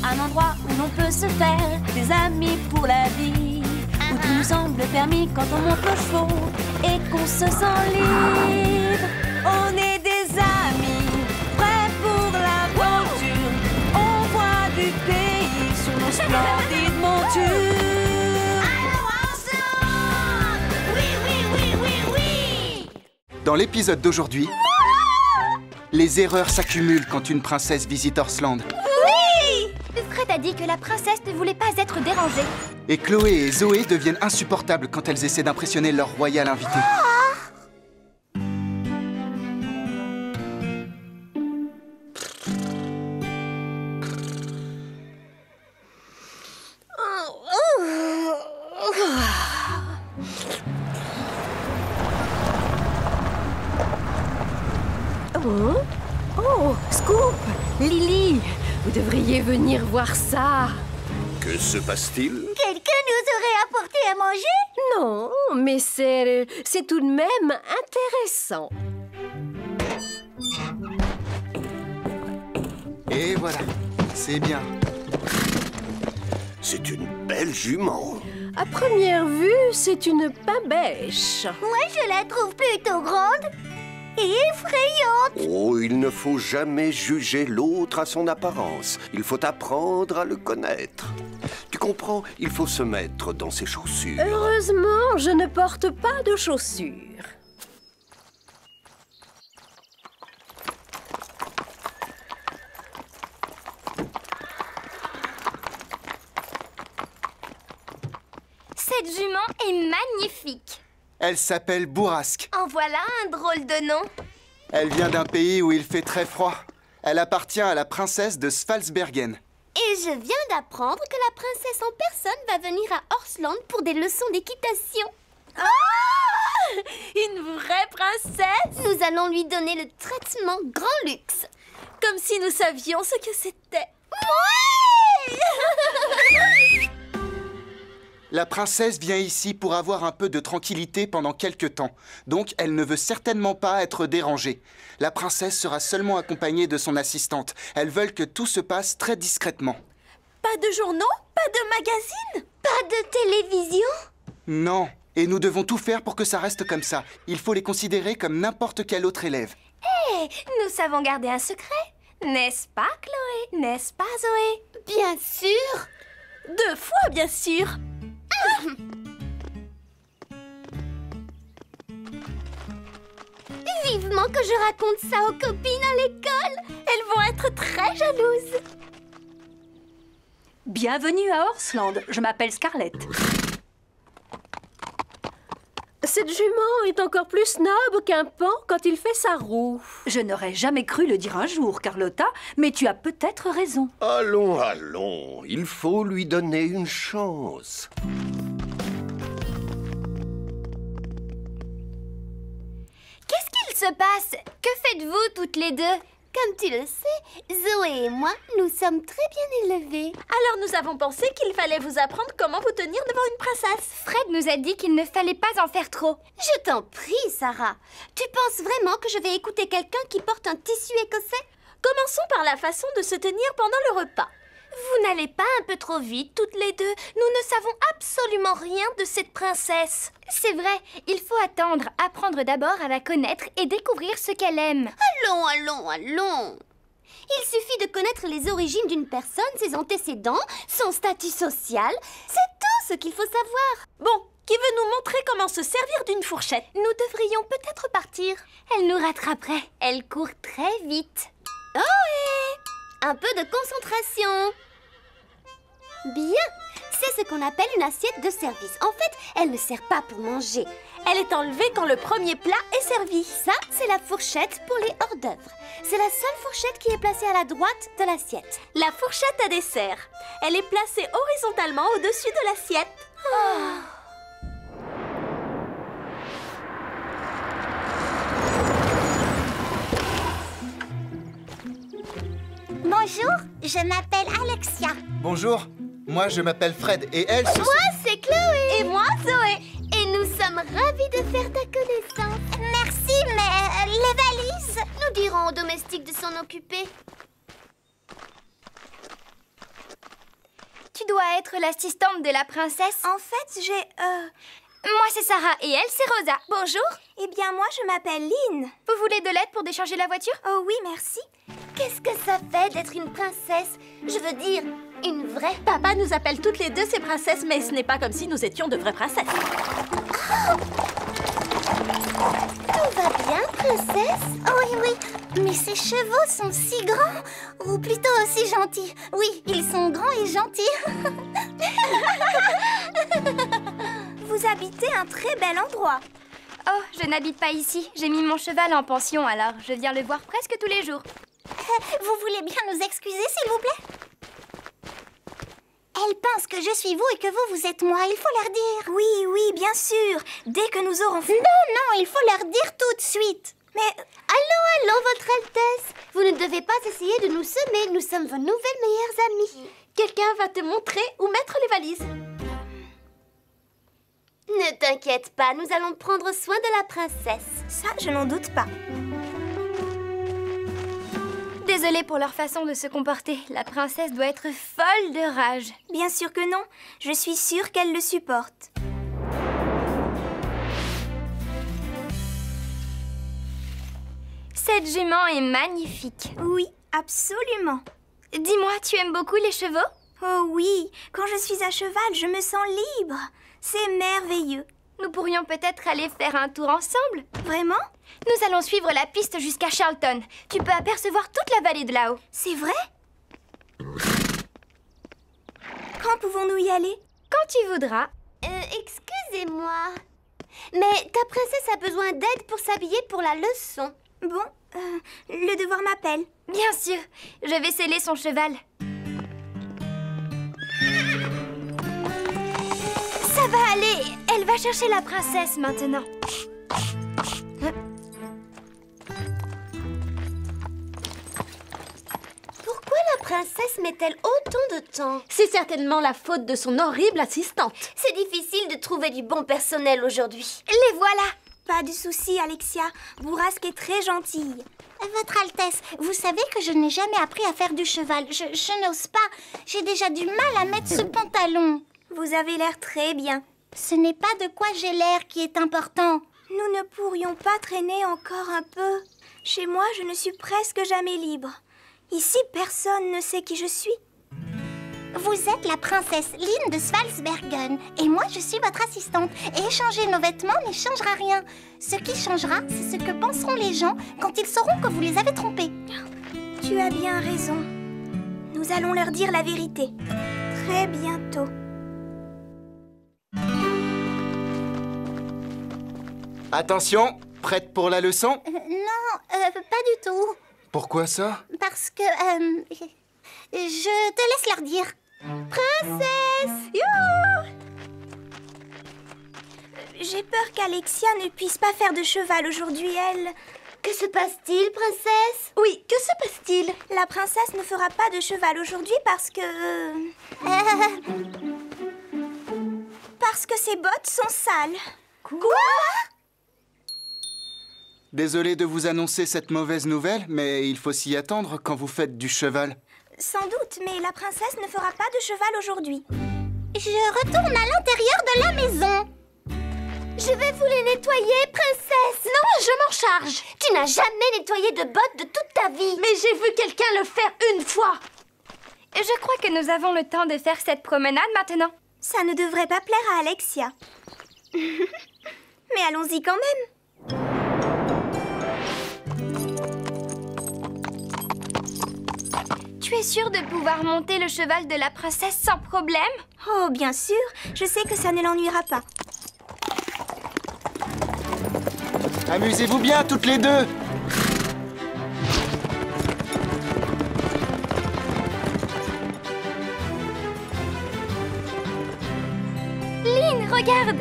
un endroit où l'on peut se faire des amis pour la vie, où tout nous semble permis quand on monte aux chevaux et qu'on se sent libre. On est des amis, prêts pour l'aventure. On voit du pays sur nos splendides montures. Alors ensemble! Oui, oui, oui, oui, oui! Dans l'épisode d'aujourd'hui, les erreurs s'accumulent quand une princesse visite Horsland. Oui! Fred a dit que la princesse ne voulait pas être dérangée. Et Chloé et Zoé deviennent insupportables quand elles essaient d'impressionner leur royal invité. Oh, oh, Scoop, Lily, vous devriez venir voir ça. Que se passe-t-il? Quelqu'un nous aurait apporté à manger? Non, mais c'est tout de même intéressant. Et voilà, c'est bien. C'est une belle jument. À première vue, c'est une pabèche. Moi, je la trouve plutôt grande et effrayante. Oh, il ne faut jamais juger l'autre à son apparence. Il faut apprendre à le connaître. Tu comprends? Il faut se mettre dans ses chaussures. Heureusement, je ne porte pas de chaussures. Cette jument est magnifique. Elle s'appelle Bourrasque. En voilà un drôle de nom. Elle vient d'un pays où il fait très froid. Elle appartient à la princesse de Svalsbergen. Et je viens d'apprendre que la princesse en personne va venir à Horsland pour des leçons d'équitation. Ah! Une vraie princesse! Nous allons lui donner le traitement grand luxe. Comme si nous savions ce que c'était. La princesse vient ici pour avoir un peu de tranquillité pendant quelque temps. Donc, elle ne veut certainement pas être dérangée. La princesse sera seulement accompagnée de son assistante. Elles veulent que tout se passe très discrètement. Pas de journaux? Pas de magazines? Pas de télévision? Non, et nous devons tout faire pour que ça reste comme ça. Il faut les considérer comme n'importe quel autre élève. Hé, nous savons garder un secret. N'est-ce pas, Chloé? N'est-ce pas, Zoé? Bien sûr. 2 fois, bien sûr. Vivement que je raconte ça aux copines à l'école. Elles vont être très jalouses. Bienvenue à Horsland. Je m'appelle Scarlett. Cette jument est encore plus snob qu'un pan quand il fait sa roue. Je n'aurais jamais cru le dire un jour, Carlotta, mais tu as peut-être raison. Allons, allons. Il faut lui donner une chance. Qu'est-ce qu'il se passe? Que faites-vous toutes les deux? Comme tu le sais, Zoé et moi, nous sommes très bien élevés. Alors nous avons pensé qu'il fallait vous apprendre comment vous tenir devant une princesse. Fred nous a dit qu'il ne fallait pas en faire trop. Je t'en prie, Sarah. Tu penses vraiment que je vais écouter quelqu'un qui porte un tissu écossais? Commençons par la façon de se tenir pendant le repas. Vous n'allez pas un peu trop vite, toutes les deux? Nous ne savons absolument rien de cette princesse. C'est vrai, il faut attendre, apprendre d'abord à la connaître et découvrir ce qu'elle aime. Allons, allons, allons. Il suffit de connaître les origines d'une personne, ses antécédents, son statut social. C'est tout ce qu'il faut savoir. Bon, qui veut nous montrer comment se servir d'une fourchette? Nous devrions peut-être partir. Elle nous rattraperait. Elle court très vite. Oh oui! Un peu de concentration. Bien, c'est ce qu'on appelle une assiette de service. En fait, elle ne sert pas pour manger. Elle est enlevée quand le premier plat est servi. Ça, c'est la fourchette pour les hors-d'œuvre. C'est la seule fourchette qui est placée à la droite de l'assiette. La fourchette à dessert. Elle est placée horizontalement au-dessus de l'assiette. Oh. Bonjour, je m'appelle Alexia. Bonjour, moi je m'appelle Fred et elle se... Moi, c'est Chloé. Et moi, Zoé. Et nous sommes ravis de faire ta connaissance. Merci, mais les valises? Nous dirons aux domestiques de s'en occuper. tu dois être l'assistante de la princesse. En fait, Moi, c'est Sarah et elle, c'est Rosa. Bonjour. Eh bien, moi, je m'appelle Lynn. Vous voulez de l'aide pour décharger la voiture? Oh oui, merci. Qu'est-ce que ça fait d'être une princesse? Je veux dire, une vraie. Papa nous appelle toutes les deux ses princesses, mais ce n'est pas comme si nous étions de vraies princesses. Tout va bien, princesse? Oui, oui. Mais ces chevaux sont si grands. Ou plutôt aussi gentils. Oui, ils sont grands et gentils. Vous habitez un très bel endroit. Oh, je n'habite pas ici. J'ai mis mon cheval en pension, alors je viens le voir presque tous les jours. Vous voulez bien nous excuser, s'il vous plaît? Elle pense que je suis vous et que vous êtes moi. Il faut leur dire. Oui, oui, bien sûr. Dès que nous aurons fait... Non, il faut leur dire tout de suite. Mais... Allons, Votre Altesse. Vous ne devez pas essayer de nous semer. Nous sommes vos nouvelles meilleures amies. Quelqu'un va te montrer où mettre les valises. Ne t'inquiète pas, nous allons prendre soin de la princesse. Ça, je n'en doute pas. Désolée pour leur façon de se comporter. La princesse doit être folle de rage. Bien sûr que non. Je suis sûre qu'elle le supporte. Cette jument est magnifique. Oui, absolument. Dis-moi, tu aimes beaucoup les chevaux? Oh oui, quand je suis à cheval, je me sens libre. C'est merveilleux. Nous pourrions peut-être aller faire un tour ensemble. Vraiment? Nous allons suivre la piste jusqu'à Charlton. Tu peux apercevoir toute la vallée de là-haut. C'est vrai? Quand pouvons-nous y aller? Quand tu voudras. Excusez-moi. Mais ta princesse a besoin d'aide pour s'habiller pour la leçon. Bon, le devoir m'appelle. Bien sûr, je vais sceller son cheval. Ça va aller. Elle va chercher la princesse maintenant. Pourquoi la princesse met-elle autant de temps? C'est certainement la faute de son horrible assistante. C'est difficile de trouver du bon personnel aujourd'hui. Les voilà. Pas de souci, Alexia. Bourrasque est très gentille. Votre Altesse, vous savez que je n'ai jamais appris à faire du cheval. Je n'ose pas. J'ai déjà du mal à mettre ce pantalon. Vous avez l'air très bien. Ce n'est pas de quoi j'ai l'air qui est important. Nous ne pourrions pas traîner encore un peu. Chez moi, je ne suis presque jamais libre. Ici, personne ne sait qui je suis. Vous êtes la princesse Lynn de Svalsbergen et moi je suis votre assistante. Et échanger nos vêtements ne changera rien. Ce qui changera, c'est ce que penseront les gens quand ils sauront que vous les avez trompés. Tu as bien raison. Nous allons leur dire la vérité. Très bientôt. Attention, prête pour la leçon? Non, pas du tout. Pourquoi ça? Parce que... je te laisse leur dire. Princesse! Youhou! J'ai peur qu'Alexia ne puisse pas faire de cheval aujourd'hui, elle. Que se passe-t-il, princesse? Oui, que se passe-t-il? La princesse ne fera pas de cheval aujourd'hui parce que... Parce que ses bottes sont sales. Quoi? Désolé de vous annoncer cette mauvaise nouvelle, mais il faut s'y attendre quand vous faites du cheval. Sans doute, mais la princesse ne fera pas de cheval aujourd'hui. Je retourne à l'intérieur de la maison. Je vais vous les nettoyer, princesse. Non, je m'en charge. Tu n'as jamais nettoyé de bottes de toute ta vie. Mais j'ai vu quelqu'un le faire une fois. Je crois que nous avons le temps de faire cette promenade maintenant. Ça ne devrait pas plaire à Alexia. Mais allons-y quand même. Tu es sûre de pouvoir monter le cheval de la princesse sans problème? Oh, bien sûr. Je sais que ça ne l'ennuiera pas. Amusez-vous bien, toutes les deux! Lynn, regarde!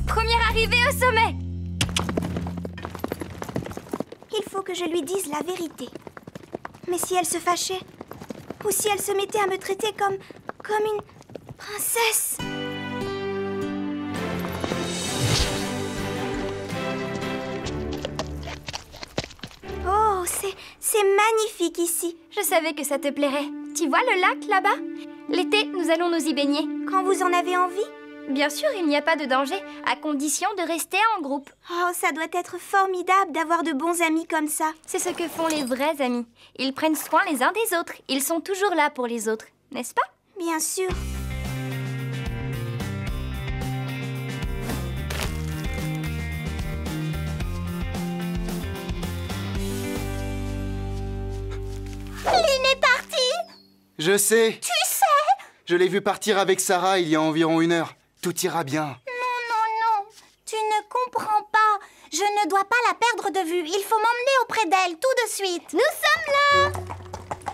Première arrivée au sommet! Il faut que je lui dise la vérité. Mais si elle se fâchait? ou si elle se mettait à me traiter comme une princesse. Oh, c'est magnifique ici. Je savais que ça te plairait. Tu vois le lac là-bas? L'été, nous allons nous y baigner. Quand vous en avez envie? Bien sûr, il n'y a pas de danger, à condition de rester en groupe. Oh, ça doit être formidable d'avoir de bons amis comme ça. C'est ce que font les vrais amis. Ils prennent soin les uns des autres. Ils sont toujours là pour les autres, n'est-ce pas? Bien sûr. Lynn est partie! Je sais. Tu sais? Je l'ai vu partir avec Sarah il y a environ 1 heure. Tout ira bien. Non. Tu ne comprends pas. Je ne dois pas la perdre de vue. Il faut m'emmener auprès d'elle tout de suite. Nous sommes là!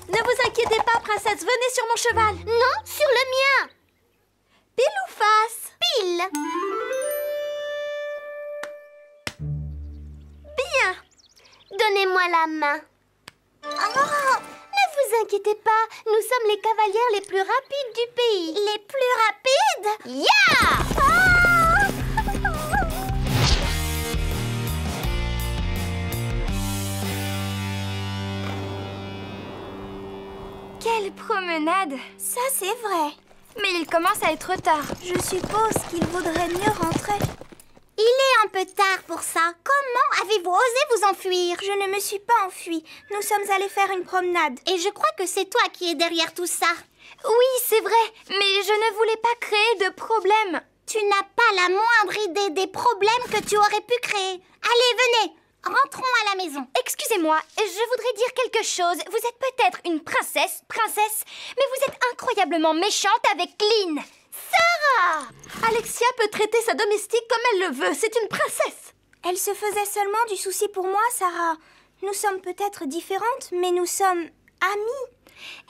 Ne vous inquiétez pas, princesse. Venez sur mon cheval. Non, sur le mien. Pile ou face? Pile. Bien. Donnez-moi la main. Oh, ne vous inquiétez pas. Nous sommes les cavalières les plus rapides du pays. Les plus rapides? Yeah! Quelle promenade! Ça, c'est vrai. Mais il commence à être tard. Je suppose qu'il vaudrait mieux rentrer. Il est un peu tard pour ça. Comment avez-vous osé vous enfuir? Je ne me suis pas enfuie. Nous sommes allés faire une promenade. Et je crois que c'est toi qui es derrière tout ça. Oui, c'est vrai, mais je ne voulais pas créer de problème. Tu n'as pas la moindre idée des problèmes que tu aurais pu créer. Allez, venez, rentrons à la maison. Excusez-moi, je voudrais dire quelque chose. Vous êtes peut-être une princesse, mais vous êtes incroyablement méchante avec Lynn. Sarah! Alexia peut traiter sa domestique comme elle le veut. C'est une princesse. Elle se faisait seulement du souci pour moi, Sarah. Nous sommes peut-être différentes, mais nous sommes amies.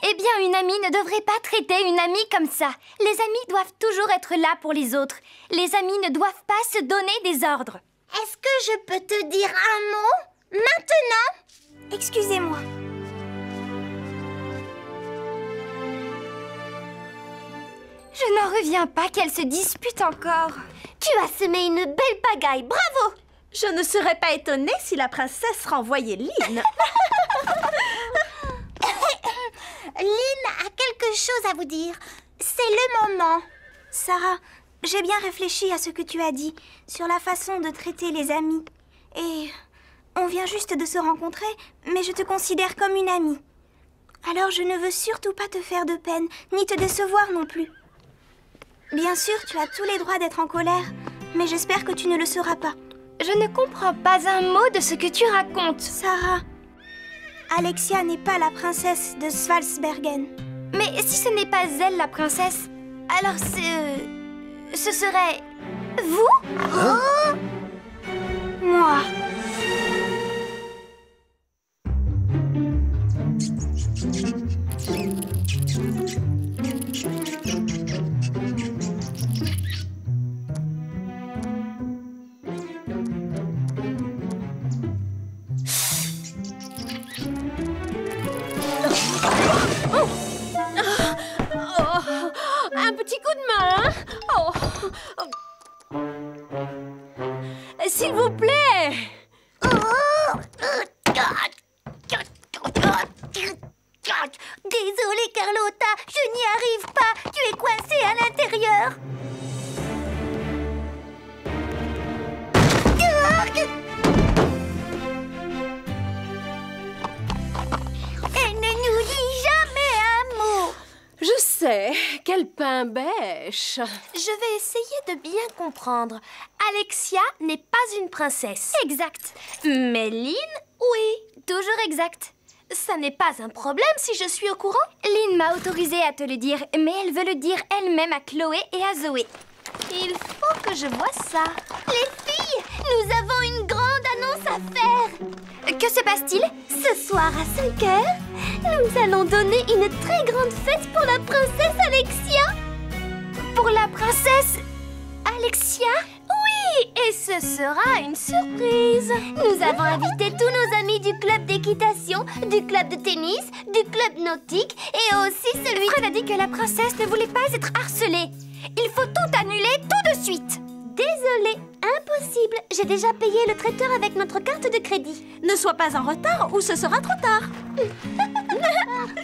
Eh bien, une amie ne devrait pas traiter une amie comme ça. Les amis doivent toujours être là pour les autres. Les amis ne doivent pas se donner des ordres. Est-ce que je peux te dire un mot maintenant? Excusez-moi. Je n'en reviens pas qu'elle se dispute encore. Tu as semé une belle pagaille, bravo! Je ne serais pas étonnée si la princesse renvoyait Lynn. Lynn a quelque chose à vous dire. C'est le moment. Sarah, j'ai bien réfléchi à ce que tu as dit sur la façon de traiter les amis. Et on vient juste de se rencontrer, mais je te considère comme une amie. Alors je ne veux surtout pas te faire de peine, ni te décevoir non plus. Bien sûr, tu as tous les droits d'être en colère, mais j'espère que tu ne le seras pas. Je ne comprends pas un mot de ce que tu racontes. Sarah, Alexia n'est pas la princesse de Svalsbergen. Mais si ce n'est pas elle la princesse, alors ce serait... vous? Moi. Un petit coup de main, hein? S'il vous plaît. Désolée, Carlotta, je n'y arrive pas. Tu es coincée à l'intérieur. Elle ne nous dit jamais un mot. Je sais, quel pain bêche. Je vais essayer de bien comprendre. Alexia n'est pas une princesse. Exact. Mais Lynn, oui, toujours exact. Ça n'est pas un problème si je suis au courant. Lynn m'a autorisée à te le dire, mais elle veut le dire elle-même à Chloé et à Zoé. Il faut que je voie ça. Les filles, nous avons une grande annonce à faire. Que se passe-t-il? Ce soir à 5 heures, nous allons donner une très grande fête pour la princesse Alexia. Pour la princesse Alexia? Oui, et Ce sera une surprise. Nous avons invité tous nos amis du club d'équitation, du club de tennis, du club nautique et aussi celui... Fred a dit que la princesse ne voulait pas être harcelée. Il faut tout annuler tout de suite. Désolée, impossible. J'ai déjà payé le traiteur avec notre carte de crédit. Ne sois pas en retard ou ce sera trop tard.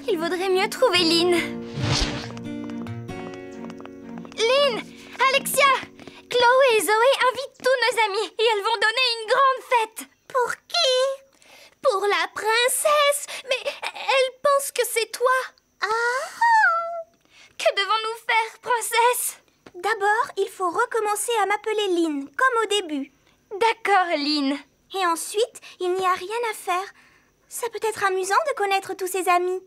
Il vaudrait mieux trouver Lynn. Lynn, Alexia, Chloé et Zoé invitent tous nos amis et elles vont donner une grande fête. Pour qui? Pour la princesse. Mais elle pense que c'est toi. Que devons-nous faire, princesse? D'abord, il faut recommencer à m'appeler Lynn, comme au début. D'accord, Lynn. Et ensuite, il n'y a rien à faire. Ça peut être amusant de connaître tous ses amis.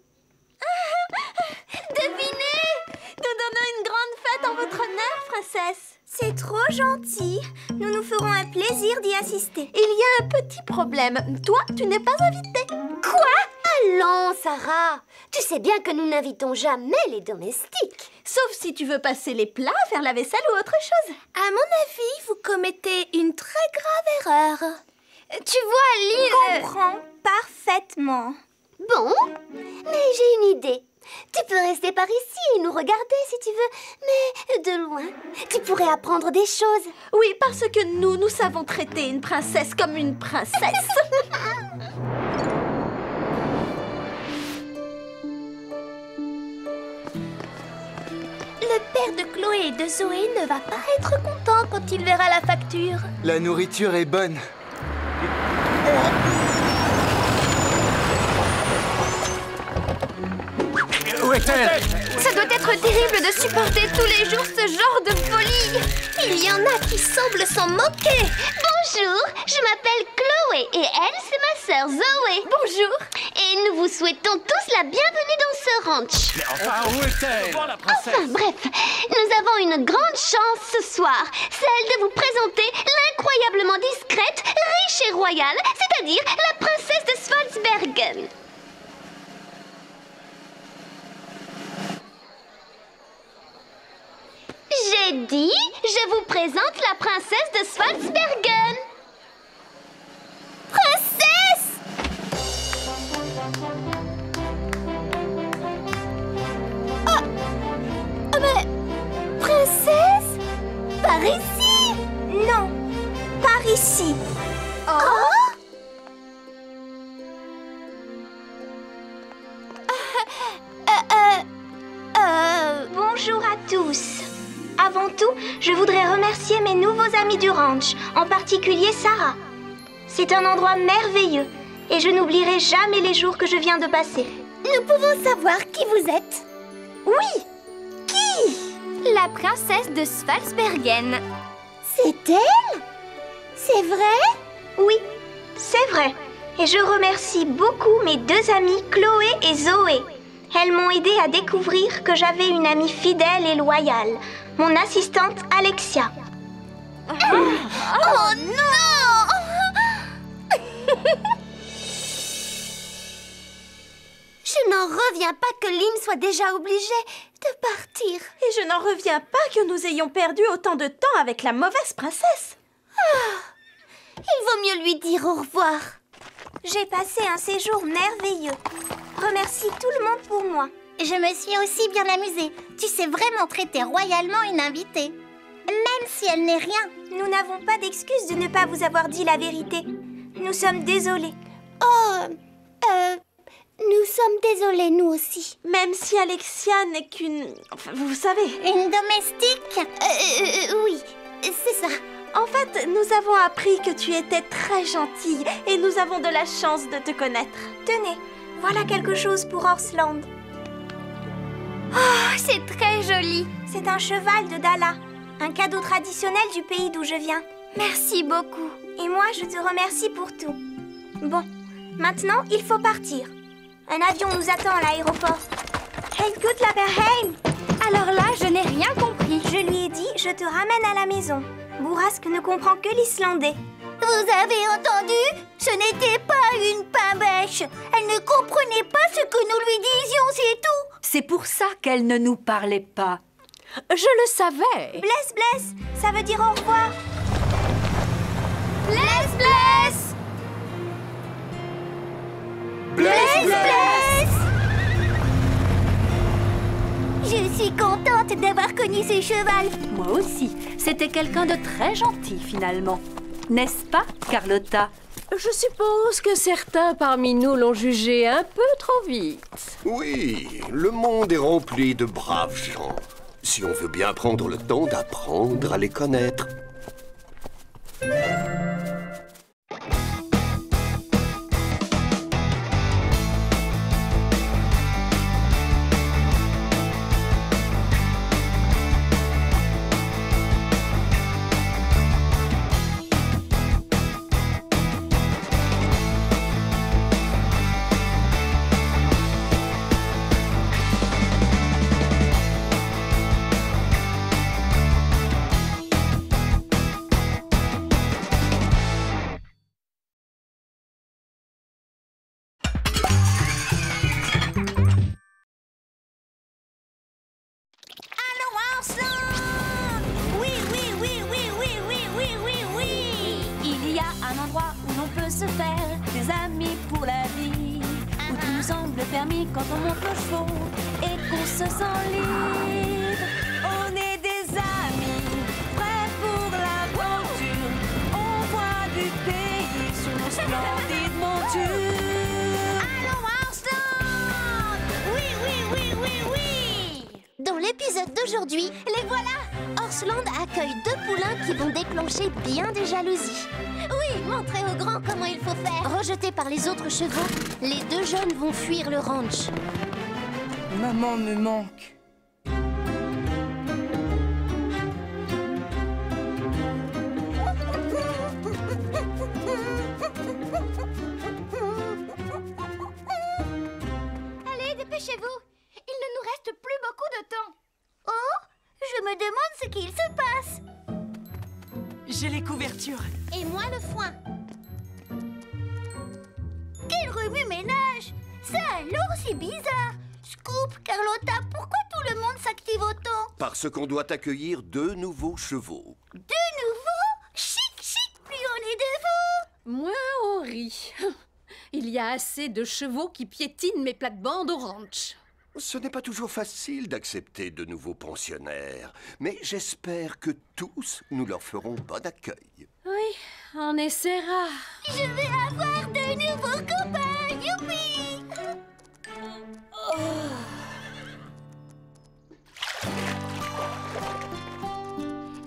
Devinez! Nous donnons une grande fête en votre honneur, princesse. C'est trop gentil. Nous nous ferons un plaisir d'y assister. Il y a un petit problème. Toi, tu n'es pas invitée. Allons, Sarah. Tu sais bien que nous n'invitons jamais les domestiques. Sauf si tu veux passer les plats, faire la vaisselle ou autre chose. À mon avis, vous commettez une très grave erreur. Tu vois, Lynn... Je comprends parfaitement. Bon, mais j'ai une idée. Tu peux rester par ici et nous regarder si tu veux, mais de loin. Tu pourrais apprendre des choses. Oui, parce que nous savons traiter une princesse comme une princesse. Le père de Chloé et de Zoé ne va pas être content quand il verra la facture. La nourriture est bonne. Où est-elle? Ça doit être terrible de supporter tous les jours ce genre de folie. Il y en a qui semblent s'en moquer. Bonjour, je m'appelle Chloé et elle, c'est ma sœur Zoé. Bonjour. Et nous vous souhaitons tous la bienvenue dans ce ranch. Mais enfin, où est-elle? La princesse. Enfin bref, nous avons une grande chance ce soir, celle de vous présenter l'incroyablement discrète, riche et royale, c'est-à-dire la princesse de Svalsbergen. J'ai dit, je vous présente la princesse de Svalsbergen. Princesse! Mais... Princesse? Par ici? Non, par ici. Bonjour à tous. Avant tout, je voudrais remercier mes nouveaux amis du ranch, en particulier Sarah. C'est un endroit merveilleux et je n'oublierai jamais les jours que je viens de passer. Nous pouvons savoir qui vous êtes? Oui, La princesse de Svalsbergen. C'est elle? C'est vrai? oui, c'est vrai. Et je remercie beaucoup mes deux amies Chloé et Zoé. Elles m'ont aidé à découvrir que j'avais une amie fidèle et loyale, mon assistante Alexia. Oh non! Je n'en reviens pas que Lynn soit déjà obligée de partir. Et je n'en reviens pas que nous ayons perdu autant de temps avec la mauvaise princesse. Il vaut mieux lui dire au revoir. J'ai passé un séjour merveilleux. Remercie tout le monde pour moi. Je me suis aussi bien amusée. Tu sais vraiment traiter royalement une invitée. Même si elle n'est rien. Nous n'avons pas d'excuse de ne pas vous avoir dit la vérité. Nous sommes désolés. Nous sommes désolés, nous aussi. Même si Alexia n'est qu'une... Enfin, vous savez... Une domestique? Oui, c'est ça. En fait, nous avons appris que tu étais très gentille et nous avons de la chance de te connaître. Tenez, voilà quelque chose pour Horsland. Oh, c'est très joli. C'est un cheval de Dala, un cadeau traditionnel du pays d'où je viens. Merci beaucoup. Et moi, je te remercie pour tout. Bon, maintenant, il faut partir. Un avion nous attend à l'aéroport. Hey, good Laberheim! Alors là, je n'ai rien compris. Je lui ai dit, je te ramène à la maison. Bourrasque ne comprend que l'islandais. Vous avez entendu? Ce n'était pas une pain-bêche. Elle ne comprenait pas ce que nous lui disions, c'est tout. C'est pour ça qu'elle ne nous parlait pas. Je le savais. Bless, bless, ça veut dire au revoir. reconnu ce cheval. Moi aussi. C'était quelqu'un de très gentil, finalement. N'est-ce pas, Carlotta? Je suppose que certains parmi nous l'ont jugé un peu trop vite. Oui, le monde est rempli de braves gens. Si on veut bien prendre le temps d'apprendre à les connaître. Permis quand on monte le chevaux et qu'on se sent libre. On est des amis, prêts pour l'aventure. On voit du pays sur nos splendides montures. Allons, Arslan! Oui, oui, oui, oui, oui! Dans l'épisode d'aujourd'hui, les voilà! Orsland accueille 2 poulains qui vont déclencher bien des jalousies. Oui, montrez aux grands comment il faut faire. Rejetés par les autres chevaux, les 2 jeunes vont fuir le ranch. Maman me manque. Allez, dépêchez-vous. Il ne nous reste plus beaucoup de temps. Oh, je me demande ce qu'il se passe. J'ai les couvertures. Et moi le foin. Quel remue-ménage! Ça alors, c'est bizarre. Scoop, Carlotta, pourquoi tout le monde s'active autant? Parce qu'on doit accueillir 2 nouveaux chevaux. 2 nouveaux? Chic, chic, plus on est devant. Moins on rit. Il y a assez de chevaux qui piétinent mes plates-bandes au ranch. Ce n'est pas toujours facile d'accepter de nouveaux pensionnaires, mais j'espère que tous nous leur ferons bon accueil. Oui, on essaiera. Je vais avoir de nouveaux copains, youpi!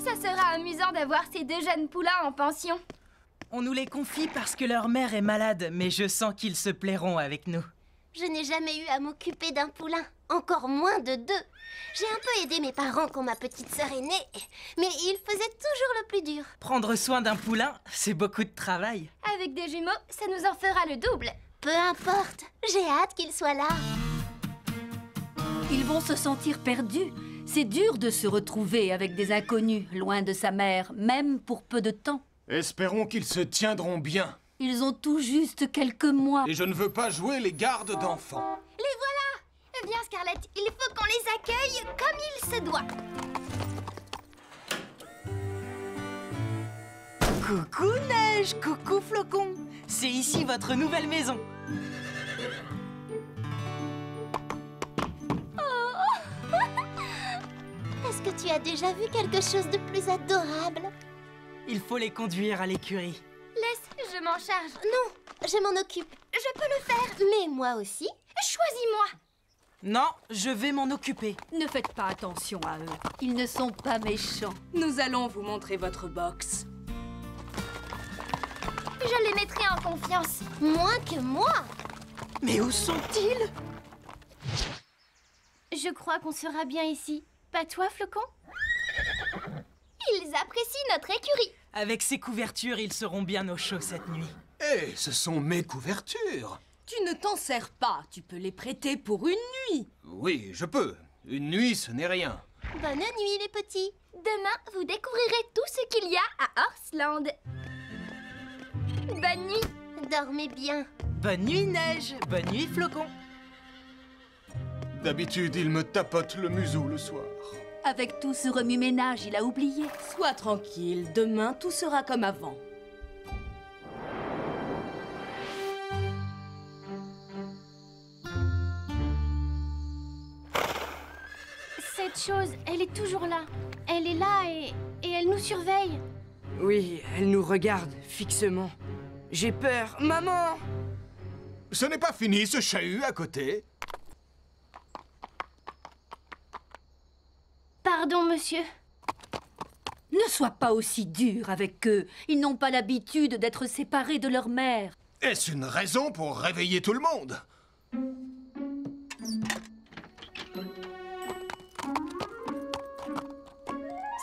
Ça sera amusant d'avoir ces 2 jeunes poulains en pension. On nous les confie parce que leur mère est malade, mais je sens qu'ils se plairont avec nous. Je n'ai jamais eu à m'occuper d'un poulain, encore moins de 2. J'ai un peu aidé mes parents quand ma petite sœur est née, mais ils faisaient toujours le plus dur. Prendre soin d'un poulain, c'est beaucoup de travail. Avec des jumeaux, ça nous en fera le double. Peu importe, j'ai hâte qu'ils soient là. Ils vont se sentir perdus. C'est dur de se retrouver avec des inconnus, loin de sa mère, même pour peu de temps. Espérons qu'ils se tiendront bien. Ils ont tout juste quelques mois. Et je ne veux pas jouer les gardes d'enfants. Les voilà! Viens, Scarlett, il faut qu'on les accueille comme il se doit. Coucou Neige, coucou Flocon. C'est ici votre nouvelle maison. Est-ce que tu as déjà vu quelque chose de plus adorable? Il faut les conduire à l'écurie. Laisse, je m'en charge. Non, je m'en occupe. Je peux le faire. Mais moi aussi. Choisis-moi. Non, je vais m'en occuper. Ne faites pas attention à eux. Ils ne sont pas méchants. Nous allons vous montrer votre box. Je les mettrai en confiance. Moins que moi. Mais où sont-ils? Je crois qu'on sera bien ici. Pas toi, Flocon? Ils apprécient notre écurie. Avec ces couvertures, ils seront bien au chaud cette nuit. Hé, ce sont mes couvertures. Tu ne t'en sers pas. Tu peux les prêter pour une nuit. Oui, je peux. Une nuit, ce n'est rien. Bonne nuit, les petits. Demain, vous découvrirez tout ce qu'il y a à Orsland. Bonne nuit. Dormez bien. Bonne nuit, Neige. Bonne nuit, Flocon. D'habitude, il me tapote le museau le soir. Avec tout ce remue-ménage, il a oublié. Sois tranquille. Demain, tout sera comme avant. C'est cette chose, elle est toujours là. Elle est là et elle nous surveille. Oui, elle nous regarde fixement. J'ai peur. Maman! Ce n'est pas fini, ce chahut à côté. Pardon, monsieur. Ne sois pas aussi dur avec eux. Ils n'ont pas l'habitude d'être séparés de leur mère. Est-ce une raison pour réveiller tout le monde?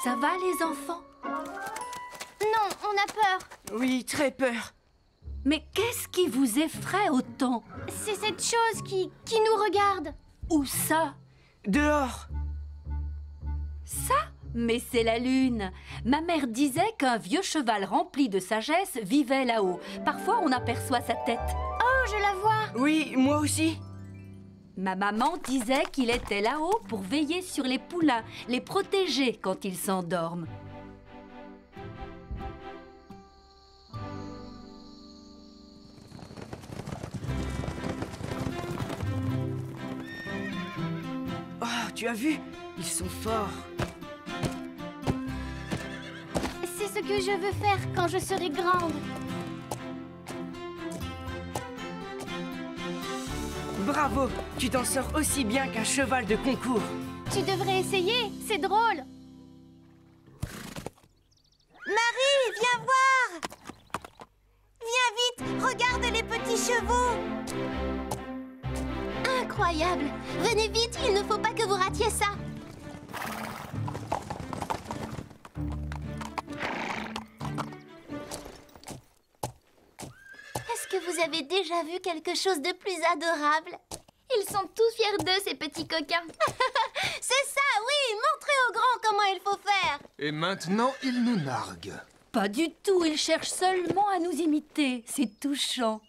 Ça va, les enfants? Non, on a peur. Oui, très peur. Mais qu'est-ce qui vous effraie autant? C'est cette chose qui nous regarde. Où ça? Dehors. Ça? Mais c'est la lune. Ma mère disait qu'un vieux cheval rempli de sagesse vivait là-haut. Parfois, on aperçoit sa tête. Oh, je la vois. Oui, moi aussi. Ma maman disait qu'il était là-haut pour veiller sur les poulains, les protéger quand ils s'endorment. Oh, tu as vu? Ils sont forts. C'est ce que je veux faire quand je serai grande. Bravo! Tu t'en sors aussi bien qu'un cheval de concours. Tu devrais essayer, c'est drôle. Marie, viens voir! Viens vite, regarde les petits chevaux! Incroyable! Venez vite, il ne faut pas que vous ratiez ça! Est-ce que vous avez déjà vu quelque chose de plus adorable? Ils sont tous fiers d'eux, ces petits coquins. C'est ça, oui! Montrez aux grands comment il faut faire! Et maintenant, ils nous narguent. Pas du tout, ils cherchent seulement à nous imiter. C'est touchant.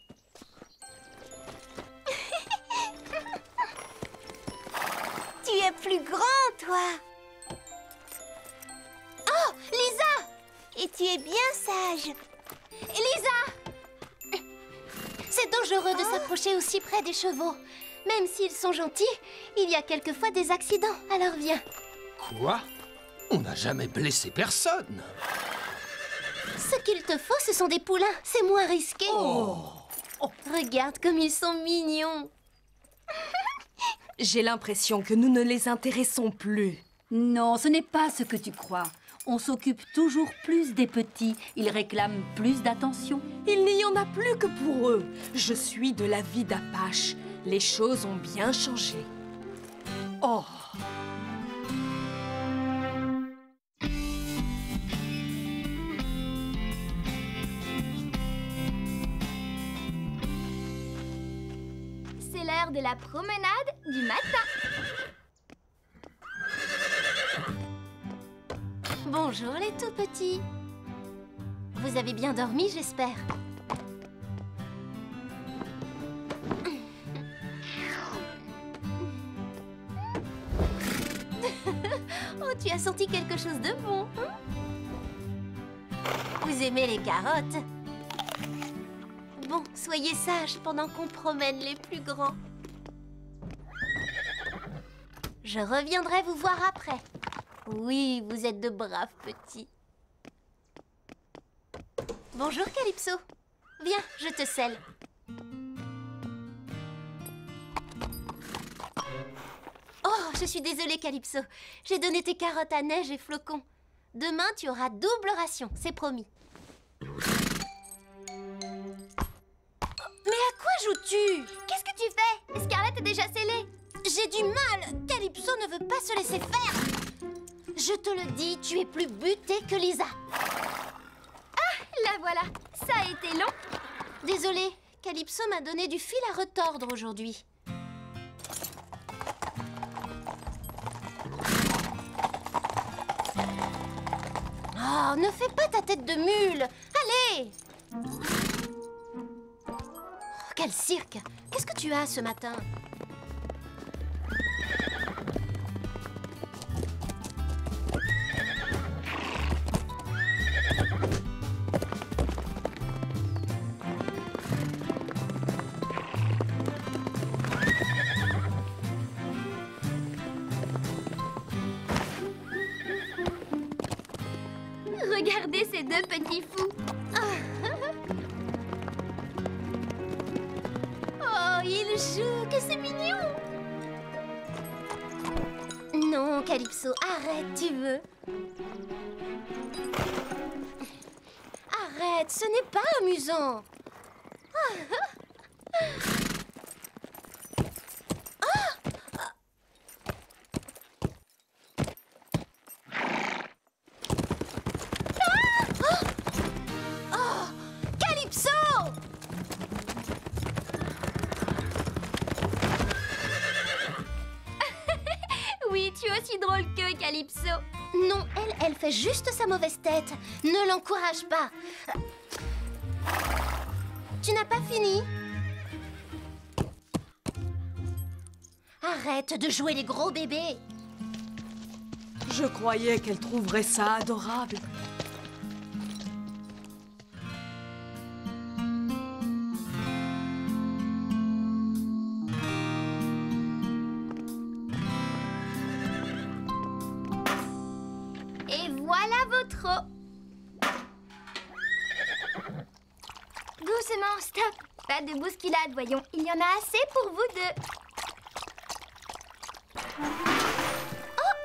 Tu es plus grand, toi! Oh, Lisa! Et tu es bien sage! Lisa! C'est dangereux de s'approcher aussi près des chevaux. Même s'ils sont gentils, il y a quelquefois des accidents, alors viens. Quoi? On n'a jamais blessé personne. Ce qu'il te faut, ce sont des poulains. C'est moins risqué. Oh. Regarde comme ils sont mignons. J'ai l'impression que nous ne les intéressons plus. Non, ce n'est pas ce que tu crois. On s'occupe toujours plus des petits. Ils réclament plus d'attention. Il n'y en a plus que pour eux. Je suis de l'avis d'Apache. Les choses ont bien changé. Oh! C'est l'heure de la promenade du matin. Bonjour les tout petits. Vous avez bien dormi, j'espère. Oh, tu as senti quelque chose de bon, hein? Vous aimez les carottes? Bon, soyez sages pendant qu'on promène les plus grands. Je reviendrai vous voir après. Oui, vous êtes de braves petits. Bonjour, Calypso. Viens, je te selle. Oh, je suis désolée, Calypso. J'ai donné tes carottes à Neige et Flocon. Demain, tu auras double ration, c'est promis. Mais à quoi joues-tu? Qu'est-ce que tu fais? Scarlett est déjà scellée. J'ai du mal. Calypso ne veut pas se laisser faire. Je te le dis, tu es plus butée que Lisa. Ah, la voilà. Ça a été long. Désolée, Calypso m'a donné du fil à retordre aujourd'hui. Oh, ne fais pas ta tête de mule. Allez! Oh, quel cirque! Qu'est-ce que tu as ce matin? ces deux petits fous. Oh, ils jouent, que c'est mignon. Non, Calypso, arrête, tu veux. Arrête, ce n'est pas amusant. Calypso! Oui, tu es aussi drôle que Calypso. Non, elle fait juste sa mauvaise tête. Ne l'encourage pas. Tu n'as pas fini? Arrête de jouer les gros bébés. Je croyais qu'elle trouverait ça adorable. Et voilà votre eau. Doucement, stop. Pas de bousculade, voyons. Il y en a assez pour vous deux. Oh!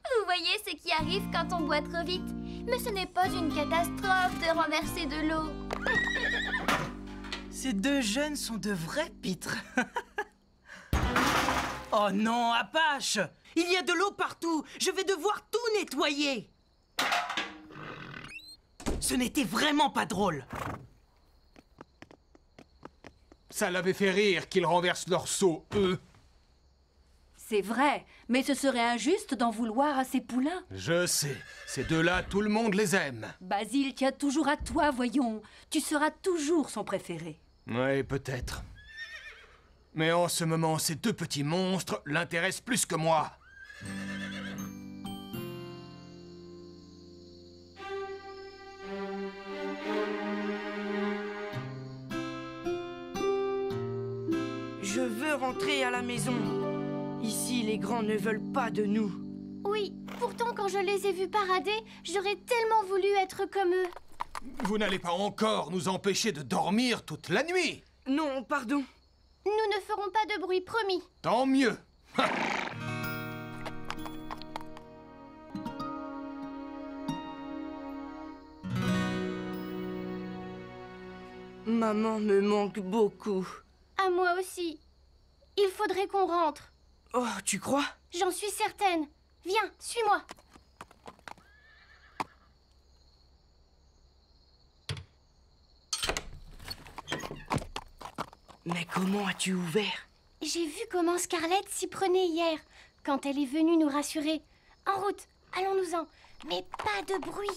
Vous voyez ce qui arrive quand on boit trop vite. Mais ce n'est pas une catastrophe de renverser de l'eau. Ces deux jeunes sont de vrais pitres. Oh non, Apache! Il y a de l'eau partout! Je vais devoir tout nettoyer! Ce n'était vraiment pas drôle. Ça l'avait fait rire qu'ils renversent leur seau, eux. C'est vrai, mais ce serait injuste d'en vouloir à ces poulains. Je sais, ces deux-là, tout le monde les aime. Basile tient toujours à toi, voyons. Tu seras toujours son préféré. Oui, peut-être. Mais en ce moment, ces deux petits monstres l'intéressent plus que moi. Je veux rentrer à la maison. Ici, les grands ne veulent pas de nous. Oui, pourtant quand je les ai vus parader, j'aurais tellement voulu être comme eux. Vous n'allez pas encore nous empêcher de dormir toute la nuit. Non, pardon. Nous ne ferons pas de bruit, promis. Tant mieux. Maman me manque beaucoup. À moi aussi. Il faudrait qu'on rentre. Oh, tu crois? J'en suis certaine. Viens, suis-moi. Mais comment as-tu ouvert? J'ai vu comment Scarlett s'y prenait hier, quand elle est venue nous rassurer. En route, allons-nous-en. Mais pas de bruit.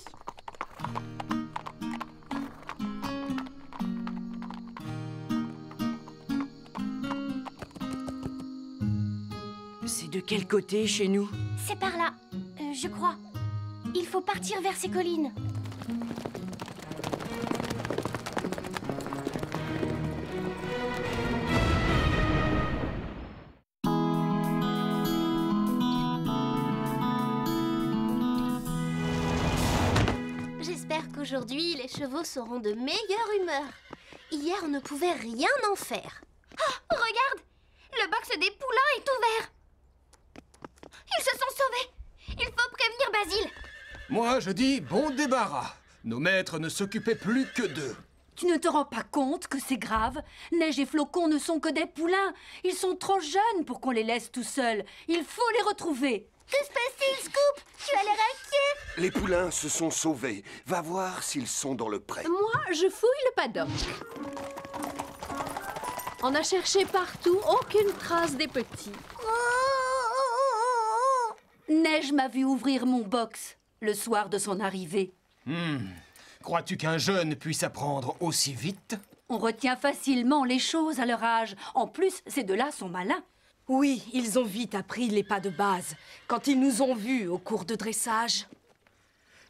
C'est de quel côté chez nous? C'est par là, je crois. Il faut partir vers ces collines. J'espère qu'aujourd'hui, les chevaux seront de meilleure humeur. Hier, on ne pouvait rien en faire. Oh, regarde! Le box des poulains est ouvert. Ils se sont sauvés. Il faut prévenir Basile. Moi, je dis bon débarras. Nos maîtres ne s'occupaient plus que d'eux. Tu ne te rends pas compte que c'est grave? Neige et Flocon ne sont que des poulains. Ils sont trop jeunes pour qu'on les laisse tout seuls. Il faut les retrouver. Que se passe-t-il, Scoop? Tu as l'air inquiet. Les poulains se sont sauvés. Va voir s'ils sont dans le pré. Moi, je fouille le paddock. On a cherché partout, aucune trace des petits. Neige m'a vu ouvrir mon box le soir de son arrivée. Crois-tu qu'un jeune puisse apprendre aussi vite? On retient facilement les choses à leur âge. En plus, ces deux-là sont malins. Oui, ils ont vite appris les pas de base, quand ils nous ont vus au cours de dressage.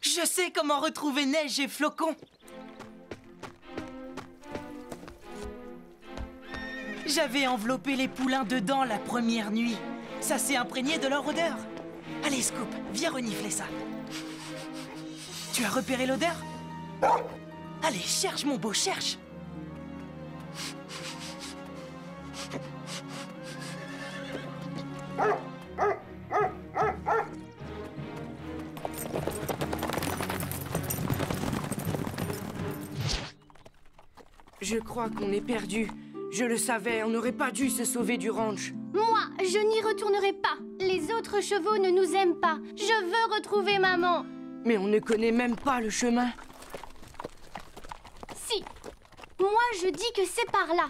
Je sais comment retrouver Neige et Flocon. J'avais enveloppé les poulains dedans la première nuit. Ça s'est imprégné de leur odeur. Allez, Scoop, viens renifler ça. Tu as repéré l'odeur? Allez, cherche, mon beau, cherche. Je crois qu'on est perdu. Je le savais, on n'aurait pas dû se sauver du ranch. Moi, je n'y retournerai pas. Les autres chevaux ne nous aiment pas. Je veux retrouver maman. Mais on ne connaît même pas le chemin. Si. Moi, je dis que c'est par là.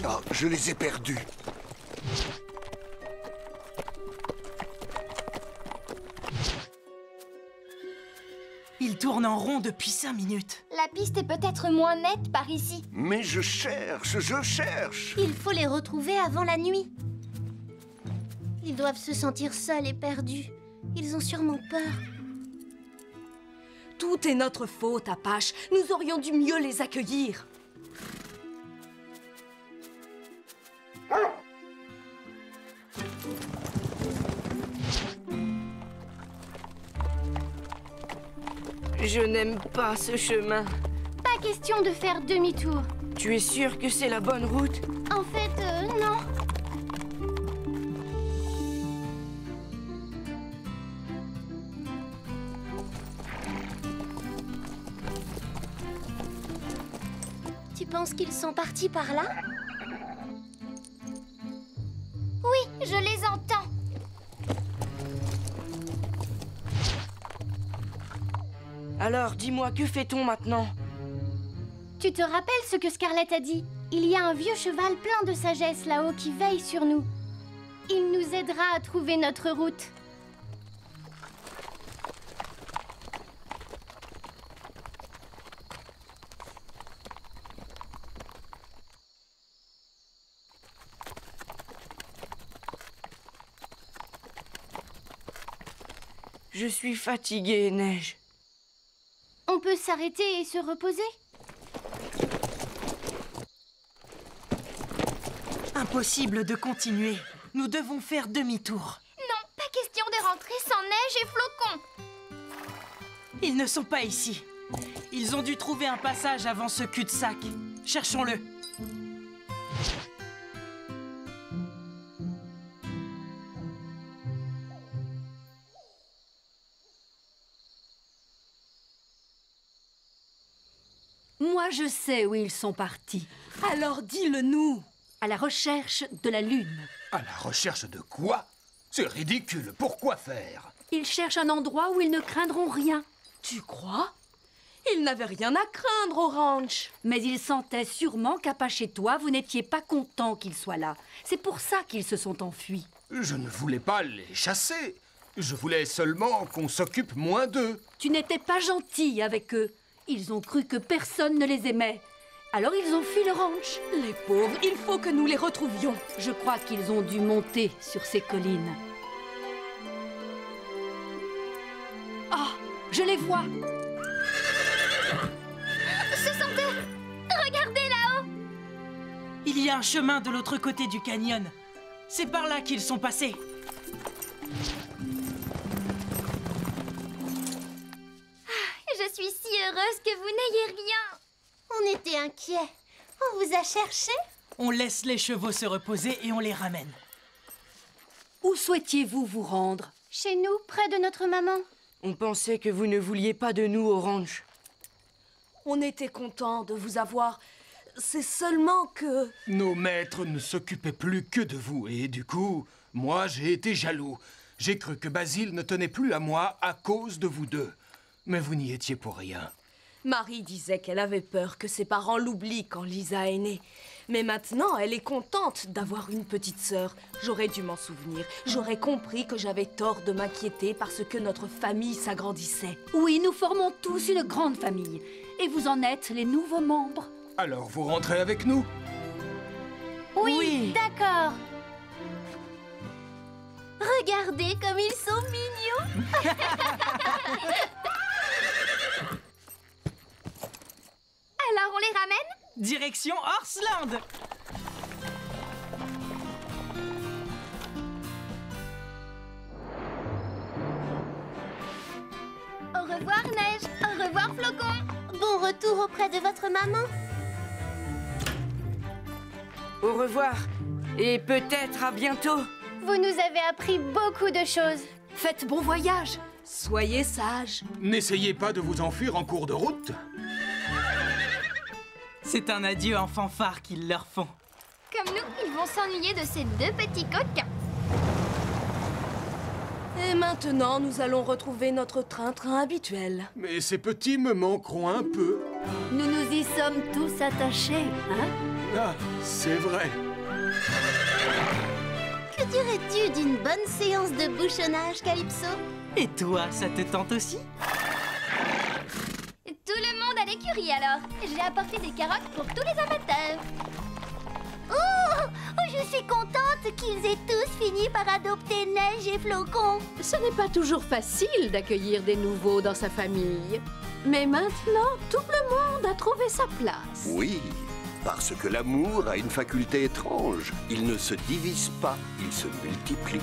Ah, je les ai perdus. Il tourne en rond depuis 5 minutes. La piste est peut-être moins nette par ici. Mais je cherche, je cherche. Il faut les retrouver avant la nuit. Ils doivent se sentir seuls et perdus. Ils ont sûrement peur. Tout est notre faute, Apache. Nous aurions dû mieux les accueillir. Je n'aime pas ce chemin. Pas question de faire demi-tour. Tu es sûr que c'est la bonne route? En fait, non. Tu penses qu'ils sont partis par là? Oui, je les entends. Alors, dis-moi, que fait-on maintenant? Tu te rappelles ce que Scarlett a dit? Il y a un vieux cheval plein de sagesse là-haut qui veille sur nous. Il nous aidera à trouver notre route. Je suis fatiguée, Neige. On peut s'arrêter et se reposer? Impossible de continuer. Nous devons faire demi-tour. Non, pas question de rentrer sans neige et flocons. Ils ne sont pas ici. Ils ont dû trouver un passage avant ce cul-de-sac. Cherchons-le. Moi, je sais où ils sont partis. Alors dis-le-nous. À la recherche de la Lune. À la recherche de quoi? C'est ridicule. Pourquoi faire? Ils cherchent un endroit où ils ne craindront rien. Tu crois? Ils n'avaient rien à craindre au ranch. Mais ils sentaient sûrement qu'Apache et toi, vous n'étiez pas contents qu'ils soient là. C'est pour ça qu'ils se sont enfuis. Je ne voulais pas les chasser. Je voulais seulement qu'on s'occupe moins d'eux. Tu n'étais pas gentil avec eux. Ils ont cru que personne ne les aimait. Alors ils ont fui le ranch. Les pauvres, il faut que nous les retrouvions. Je crois qu'ils ont dû monter sur ces collines. Ah, je les vois. Ce sont eux. Regardez là-haut. Il y a un chemin de l'autre côté du canyon. C'est par là qu'ils sont passés. Je suis si heureuse que vous n'ayez rien. On était inquiets. On vous a cherché? On laisse les chevaux se reposer et on les ramène. Où souhaitiez-vous vous rendre? Chez nous, près de notre maman. On pensait que vous ne vouliez pas de nous au ranch. On était contents de vous avoir. C'est seulement que... Nos maîtres ne s'occupaient plus que de vous et du coup, moi j'ai été jaloux. J'ai cru que Basile ne tenait plus à moi à cause de vous deux. Mais vous n'y étiez pour rien. Marie disait qu'elle avait peur que ses parents l'oublient quand Lisa est née. Mais maintenant, elle est contente d'avoir une petite sœur. J'aurais dû m'en souvenir. J'aurais compris que j'avais tort de m'inquiéter parce que notre famille s'agrandissait. Oui, nous formons tous une grande famille. Et vous en êtes les nouveaux membres. Alors vous rentrez avec nous? Oui. D'accord. Regardez comme ils sont mignons. Alors, on les ramène? Direction Horseland. Au revoir, Neige. Au revoir, Flocon. Bon retour auprès de votre maman. Au revoir. Et peut-être à bientôt. Vous nous avez appris beaucoup de choses. Faites bon voyage. Soyez sages. N'essayez pas de vous enfuir en cours de route. C'est un adieu en fanfare qu'ils leur font. Comme nous, ils vont s'ennuyer de ces deux petits coquins. Et maintenant, nous allons retrouver notre train-train habituel. Mais ces petits me manqueront un peu. Nous nous y sommes tous attachés, hein? Ah, c'est vrai. Que dirais-tu d'une bonne séance de bouchonnage, Calypso? Et toi, ça te tente aussi? Tout le monde à l'écurie alors. J'ai apporté des carottes pour tous les amateurs. Oh, je suis contente qu'ils aient tous fini par adopter Neige et Flocon. Ce n'est pas toujours facile d'accueillir des nouveaux dans sa famille. Mais maintenant, tout le monde a trouvé sa place. Oui, parce que l'amour a une faculté étrange. Il ne se divise pas, il se multiplie.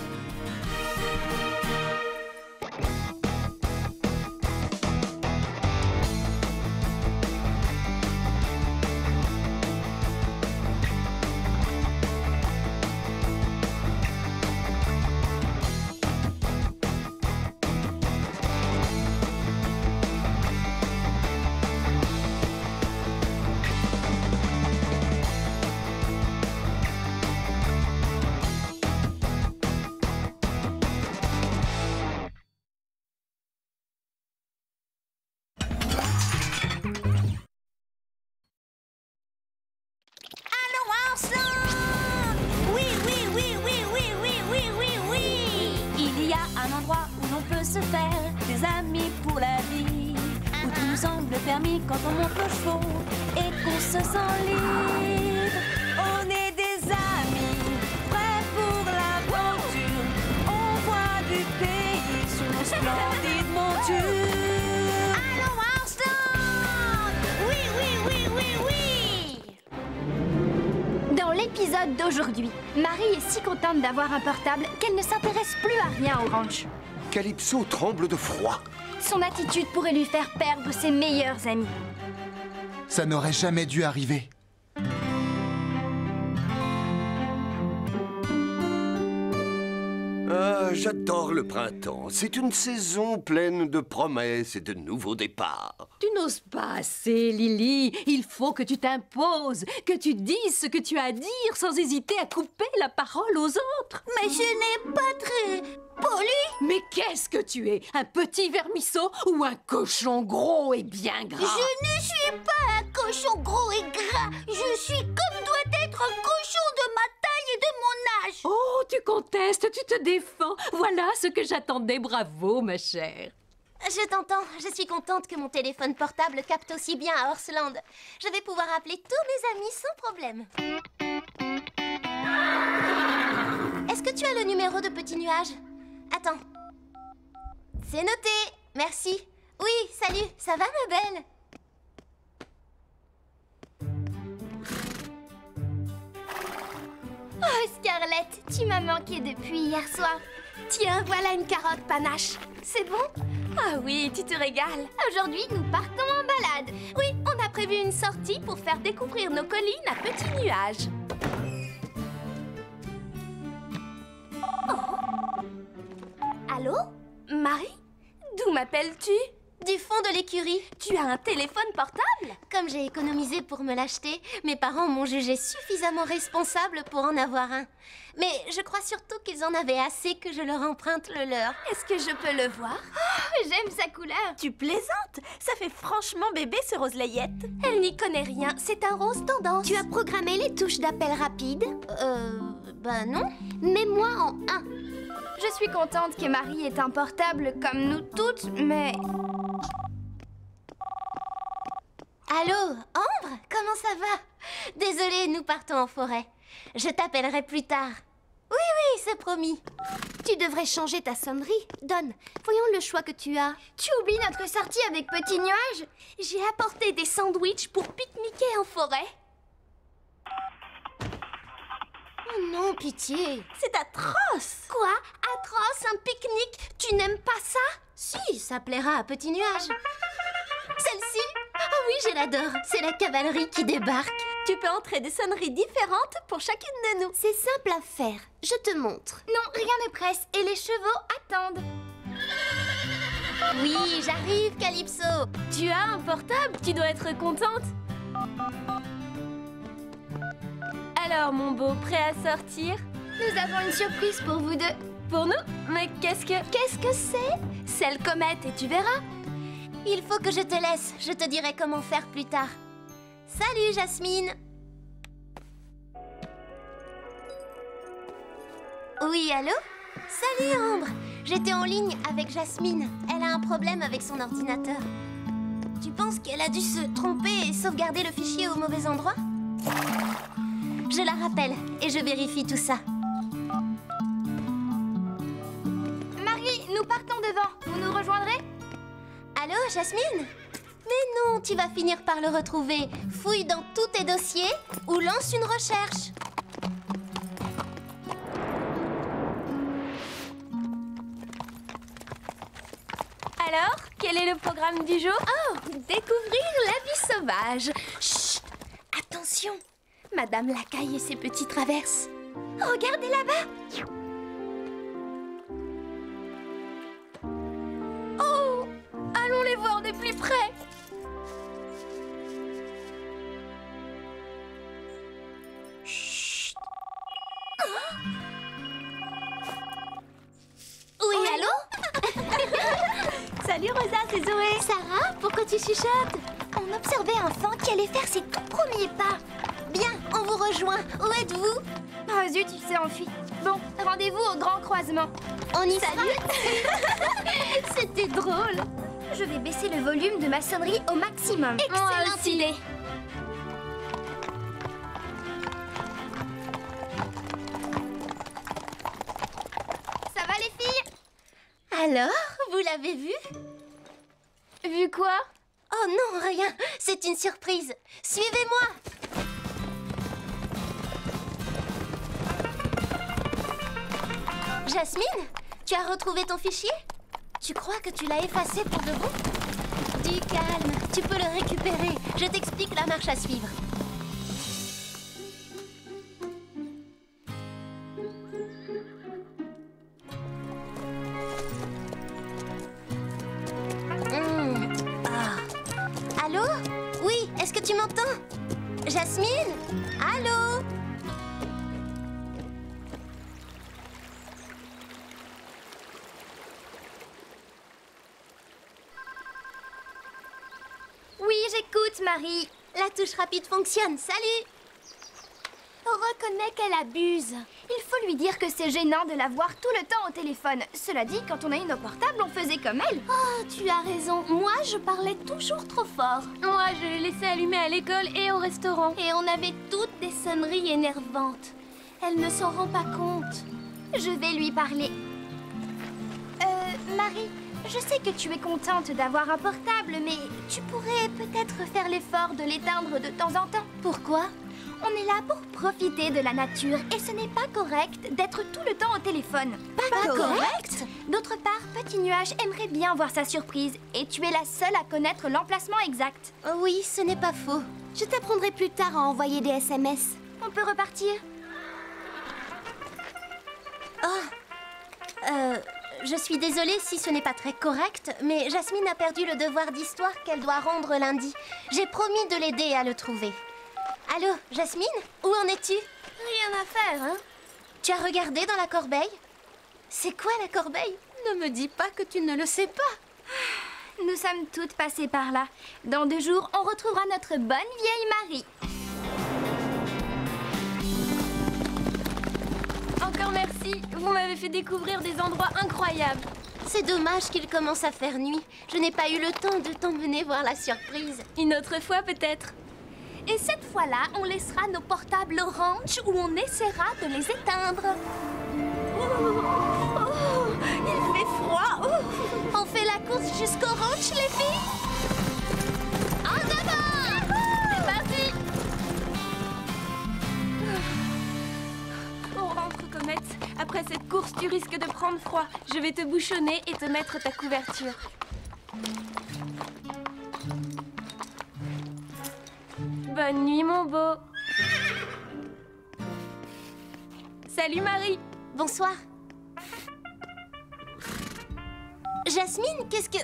Se faire des amis pour la vie, où tout nous semble permis quand on monte nos chevaux et qu'on se sent libre. On est des amis, prêts pour l'aventure. On voit du pays sur nos splendides montures. Allons, Horseland! Oui, oui, oui, oui, oui! Dans l'épisode d'aujourd'hui, Marie est si contente d'avoir un portable qu'elle ne s'intéresse plus à rien au ranch. Calypso tremble de froid. Son attitude pourrait lui faire perdre ses meilleurs amis. Ça n'aurait jamais dû arriver. Ah, j'adore le printemps. C'est une saison pleine de promesses et de nouveaux départs. Tu n'oses pas assez, Lily. Il faut que tu t'imposes, que tu dises ce que tu as à dire sans hésiter à couper la parole aux autres. Mais je n'ai pas très poli. Mais qu'est-ce que tu es? Un petit vermisseau ou un cochon gros et bien gras? Je ne suis pas un cochon gros et gras. Je suis comme doit être un cochon de ma taille et de mon âge. Oh, tu contestes, tu te défends. Voilà ce que j'attendais. Bravo, ma chère. Je t'entends. Je suis contente que mon téléphone portable capte aussi bien à Horseland. Je vais pouvoir appeler tous mes amis sans problème. Est-ce que tu as le numéro de Petit Nuage? Attends. C'est noté. Merci. Oui, salut. Ça va, ma belle? Oh, Scarlett, tu m'as manqué depuis hier soir. Tiens, voilà une carotte panache. C'est bon? Ah oui, tu te régales. Aujourd'hui, nous partons en balade. Oui, on a prévu une sortie pour faire découvrir nos collines à Petit Nuage. Oh. Allô? Marie? D'où m'appelles-tu? Du fond de l'écurie. Tu as un téléphone portable? Comme j'ai économisé pour me l'acheter, mes parents m'ont jugé suffisamment responsable pour en avoir un. Mais je crois surtout qu'ils en avaient assez que je leur emprunte le leur. Est-ce que je peux le voir? Oh, j'aime sa couleur. Tu plaisantes? Ça fait franchement bébé ce rose layette. Elle n'y connaît rien, c'est un rose tendance. Tu as programmé les touches d'appel rapide? Ben non. Mets-moi en 1. Je suis contente que Marie ait un portable comme nous toutes, mais... Allô, Ambre? Comment ça va? Désolée, nous partons en forêt. Je t'appellerai plus tard. Oui, oui, c'est promis. Tu devrais changer ta sonnerie. Donne, voyons le choix que tu as. Tu oublies notre sortie avec Petit Nuage? J'ai apporté des sandwichs pour pique-niquer en forêt. Oh non, pitié. C'est atroce. Quoi? Atroce, un pique-nique? Tu n'aimes pas ça? Si, ça plaira à Petit Nuage. Celle-ci? Ah oui, je l'adore. C'est la cavalerie qui débarque. Tu peux entrer des sonneries différentes pour chacune de nous. C'est simple à faire. Je te montre. Non, rien ne presse et les chevaux attendent. Oui, j'arrive, Calypso. Tu as un portable? Tu dois être contente. Alors, mon beau, prêt à sortir? Nous avons une surprise pour vous deux. Pour nous? Mais qu'est-ce que c'est? C'est le comète et tu verras. Il faut que je te laisse. Je te dirai comment faire plus tard. Salut, Jasmine. Oui, allô? Salut, Ambre. J'étais en ligne avec Jasmine. Elle a un problème avec son ordinateur. Tu penses qu'elle a dû se tromper et sauvegarder le fichier au mauvais endroit? Je la rappelle et je vérifie tout ça. Marie, nous partons devant. Vous nous rejoindrez? Allô, Jasmine? Mais non, tu vas finir par le retrouver. Fouille dans tous tes dossiers ou lance une recherche. Alors, quel est le programme du jour? Oh, découvrir la vie sauvage. Chut, attention. Madame Lacaille et ses petits traverses. Regardez là-bas. Oh, allons les voir de plus près. Chut. Oui, allô? Salut Rosa, c'est Zoé. Sarah, pourquoi tu chuchotes? On observait un fan qui allait faire ses tout premiers pas. Bien, on vous rejoint. Où êtes-vous? Oh zut, il s'est enfui. Bon, rendez-vous au grand croisement. On y sera? C'était drôle. Je vais baisser le volume de ma sonnerie au maximum. Excellente idée. Ça va les filles? Alors, vous l'avez vu? Vu quoi? Oh non, rien. C'est une surprise. Suivez-moi. Jasmine, tu as retrouvé ton fichier? Tu crois que tu l'as effacé pour de bon? Du calme, tu peux le récupérer. Je t'explique la marche à suivre. Allô? Oui, est-ce que tu m'entends? Jasmine? Allô? Oui, j'écoute, Marie. La touche rapide fonctionne. Salut! On reconnaît qu'elle abuse. Il faut lui dire que c'est gênant de la voir tout le temps au téléphone. Cela dit, quand on a une au portable, on faisait comme elle. Oh, tu as raison. Moi, je parlais toujours trop fort. Moi, je l'ai laissé allumer à l'école et au restaurant. Et on avait toutes des sonneries énervantes. Elle ne s'en rend pas compte. Je vais lui parler. Marie, je sais que tu es contente d'avoir un portable, mais tu pourrais peut-être faire l'effort de l'éteindre de temps en temps. Pourquoi? On est là pour profiter de la nature et ce n'est pas correct d'être tout le temps au téléphone. Pas correct? D'autre part, Petit Nuage aimerait bien voir sa surprise et tu es la seule à connaître l'emplacement exact. Oui, ce n'est pas faux. Je t'apprendrai plus tard à envoyer des SMS. On peut repartir? Je suis désolée si ce n'est pas très correct, mais Jasmine a perdu le devoir d'histoire qu'elle doit rendre lundi. J'ai promis de l'aider à le trouver. Allô, Jasmine? Où en es-tu? Rien à faire, hein? Tu as regardé dans la corbeille? C'est quoi la corbeille? Ne me dis pas que tu ne le sais pas. Nous sommes toutes passées par là. Dans 2 jours, on retrouvera notre bonne vieille Marie. Encore merci. Vous m'avez fait découvrir des endroits incroyables. C'est dommage qu'il commence à faire nuit. Je n'ai pas eu le temps de t'emmener voir la surprise. Une autre fois peut-être. Et cette fois-là, on laissera nos portables au ranch où on essaiera de les éteindre. Il fait froid. On fait la course jusqu'au ranch, les filles? En avant! C'est parti! On rentre, Comète. Après cette course, tu risques de prendre froid. Je vais te bouchonner et te mettre ta couverture. Bonne nuit, mon beau. Salut, Marie. Bonsoir. Jasmine, qu'est-ce que...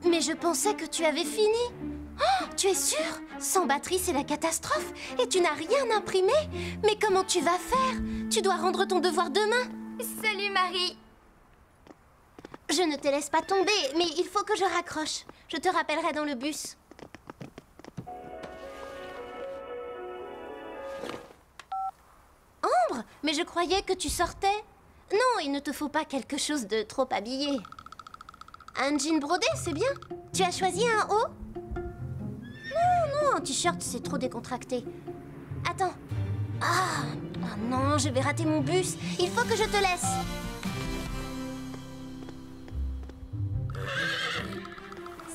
Mais je pensais que tu avais fini. Oh, tu es sûre? Sans batterie, c'est la catastrophe. Et tu n'as rien imprimé. Mais comment tu vas faire? Tu dois rendre ton devoir demain. Salut, Marie. Je ne te laisse pas tomber, mais il faut que je raccroche. Je te rappellerai dans le bus. Ambre, mais je croyais que tu sortais. Non, il ne te faut pas quelque chose de trop habillé. Un jean brodé, c'est bien. Tu as choisi un haut? Non, un t-shirt, c'est trop décontracté. Attends. Ah non, je vais rater mon bus. Il faut que je te laisse.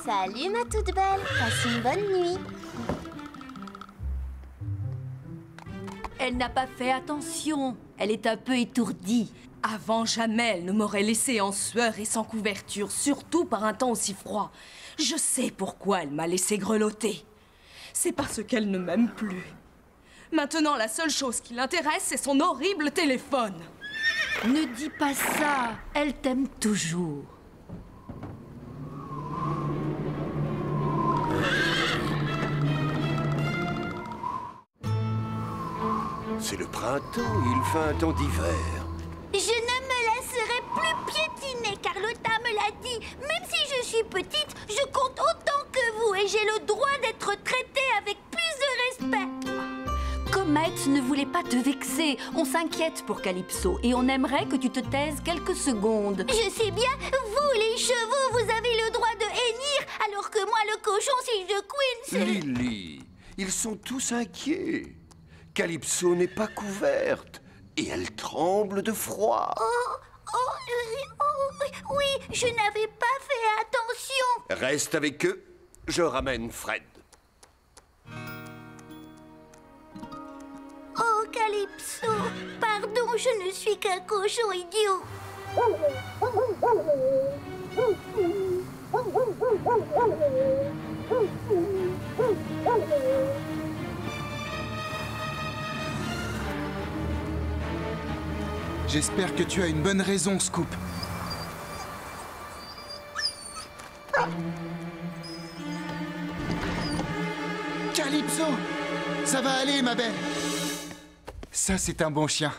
Salut, ma toute belle. Passe une bonne nuit. Elle n'a pas fait attention. Elle est un peu étourdie. Avant jamais, elle ne m'aurait laissé en sueur et sans couverture, surtout par un temps aussi froid. Je sais pourquoi elle m'a laissé grelotter. C'est parce qu'elle ne m'aime plus. Maintenant, la seule chose qui l'intéresse, c'est son horrible téléphone. Ne dis pas ça. Elle t'aime toujours. C'est le printemps, il fait un temps d'hiver. Je ne me laisserai plus piétiner, Carlotta me l'a dit. Même si je suis petite, je compte autant que vous et j'ai le droit d'être traitée avec plus de respect. Comète ne voulait pas te vexer. On s'inquiète pour Calypso et on aimerait que tu te taises quelques secondes. Je sais bien, vous les chevaux, vous avez le droit de hennir, alors que moi le cochon, si je couine, c'est... Lily, ils sont tous inquiets. Calypso n'est pas couverte et elle tremble de froid. Oui, je n'avais pas fait attention. Reste avec eux, je ramène Fred. Oh, Calypso, pardon, je ne suis qu'un cochon idiot. J'espère que tu as une bonne raison, Scoop. Calypso! Ça va aller, ma belle. Ça, c'est un bon chien.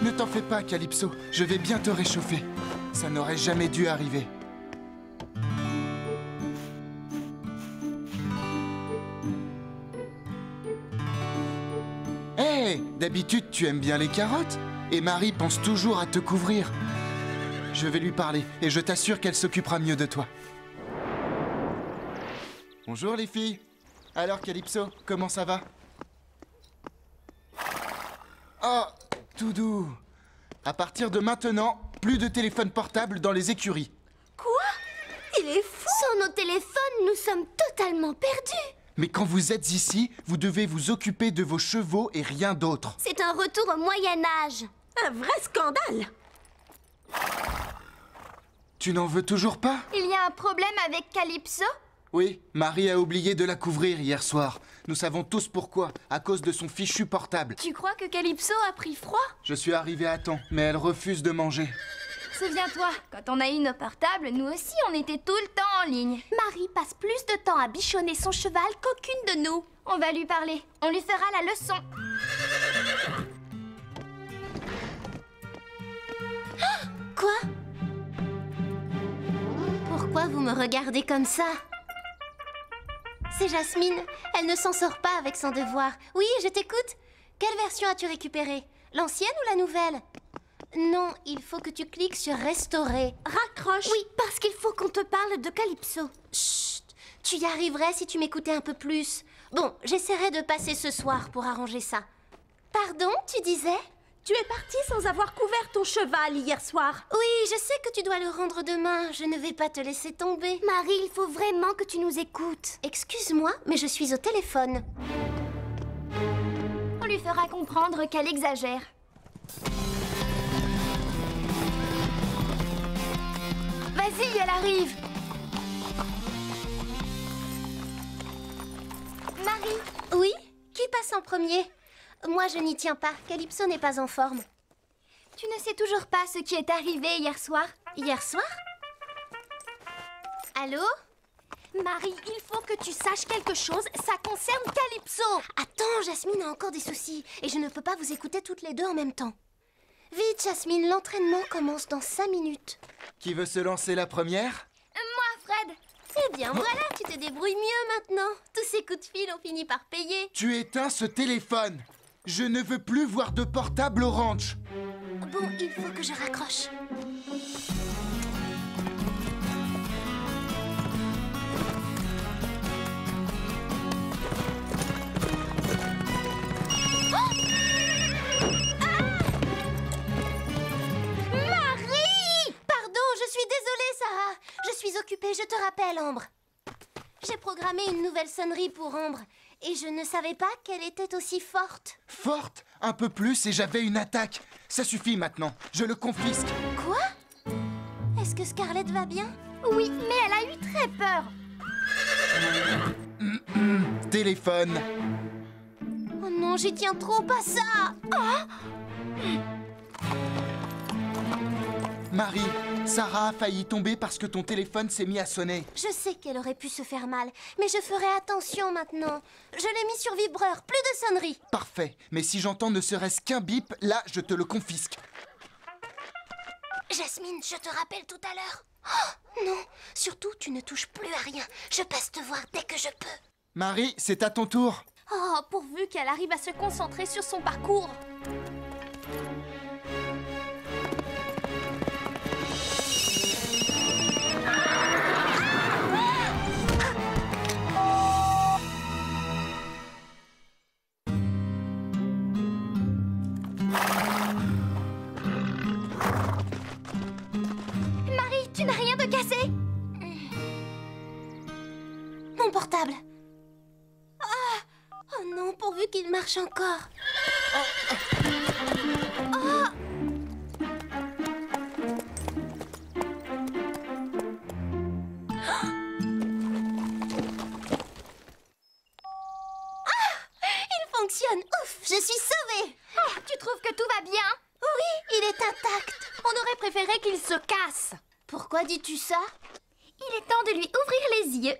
Ne t'en fais pas, Calypso. Je vais bien te réchauffer. Ça n'aurait jamais dû arriver. Hé, d'habitude, tu aimes bien les carottes. Et Marie pense toujours à te couvrir. Je vais lui parler et je t'assure qu'elle s'occupera mieux de toi. Bonjour les filles. Alors Calypso, comment ça va? Oh, tout doux. À partir de maintenant, plus de téléphone portable dans les écuries. Quoi? Il est fou! Sans nos téléphones, nous sommes totalement perdus. Mais quand vous êtes ici, vous devez vous occuper de vos chevaux et rien d'autre. C'est un retour au Moyen-Âge. Un vrai scandale! Tu n'en veux toujours pas? Il y a un problème avec Calypso? Oui, Marie a oublié de la couvrir hier soir. Nous savons tous pourquoi, à cause de son fichu portable. Tu crois que Calypso a pris froid? Je suis arrivé à temps, mais elle refuse de manger. Souviens-toi, quand on a eu nos portables, nous aussi on était tout le temps en ligne. Marie passe plus de temps à bichonner son cheval qu'aucune de nous. On va lui parler, on lui fera la leçon. Quoi? Pourquoi vous me regardez comme ça? C'est Jasmine, elle ne s'en sort pas avec son devoir. Oui, je t'écoute. Quelle version as-tu récupérée? L'ancienne ou la nouvelle? Non, il faut que tu cliques sur restaurer. Raccroche. Oui, parce qu'il faut qu'on te parle de Calypso. Chut, tu y arriverais si tu m'écoutais un peu plus. Bon, j'essaierai de passer ce soir pour arranger ça. Pardon, tu disais? Tu es partie sans avoir couvert ton cheval hier soir. Oui, je sais que tu dois le rendre demain. Je ne vais pas te laisser tomber. Marie, il faut vraiment que tu nous écoutes. Excuse-moi, mais je suis au téléphone. On lui fera comprendre qu'elle exagère. Vas-y, elle arrive. Marie. Oui? Qui passe en premier? Moi, je n'y tiens pas. Calypso n'est pas en forme. Tu ne sais toujours pas ce qui est arrivé hier soir? Hier soir? Allô? Marie, il faut que tu saches quelque chose. Ça concerne Calypso. Attends, Jasmine a encore des soucis. Et je ne peux pas vous écouter toutes les deux en même temps. Vite, Jasmine, l'entraînement commence dans 5 minutes. Qui veut se lancer la première? Moi, Fred. Eh bien, voilà, tu te débrouilles mieux maintenant. Tous ces coups de fil ont fini par payer. Tu éteins ce téléphone. Je ne veux plus voir de portable au ranch. Bon, il faut que je raccroche. Je suis occupée, je te rappelle, Ambre. J'ai programmé une nouvelle sonnerie pour Ambre et je ne savais pas qu'elle était aussi forte. Forte? Un peu plus et j'avais une attaque. Ça suffit maintenant, je le confisque. Quoi? Est-ce que Scarlett va bien? Oui, mais elle a eu très peur. Téléphone. Oh non, j'y tiens trop, pas ça. Oh! Marie, Sarah a failli tomber parce que ton téléphone s'est mis à sonner. Je sais qu'elle aurait pu se faire mal, mais je ferai attention maintenant. Je l'ai mis sur vibreur, plus de sonnerie. Parfait, mais si j'entends ne serait-ce qu'un bip, là, je te le confisque. Jasmine, je te rappelle tout à l'heure. Oh, non, surtout, tu ne touches plus à rien. Je passe te voir dès que je peux. Marie, c'est à ton tour. Oh, pourvu qu'elle arrive à se concentrer sur son parcours. Marie, tu n'as rien de cassé? Mon portable. Ah! Oh non, pourvu qu'il marche encore. Oh! Fonctionne. Ouf, je suis sauvée. Oh, tu trouves que tout va bien? Oui, il est intact. On aurait préféré qu'il se casse. Pourquoi dis-tu ça? Il est temps de lui ouvrir les yeux.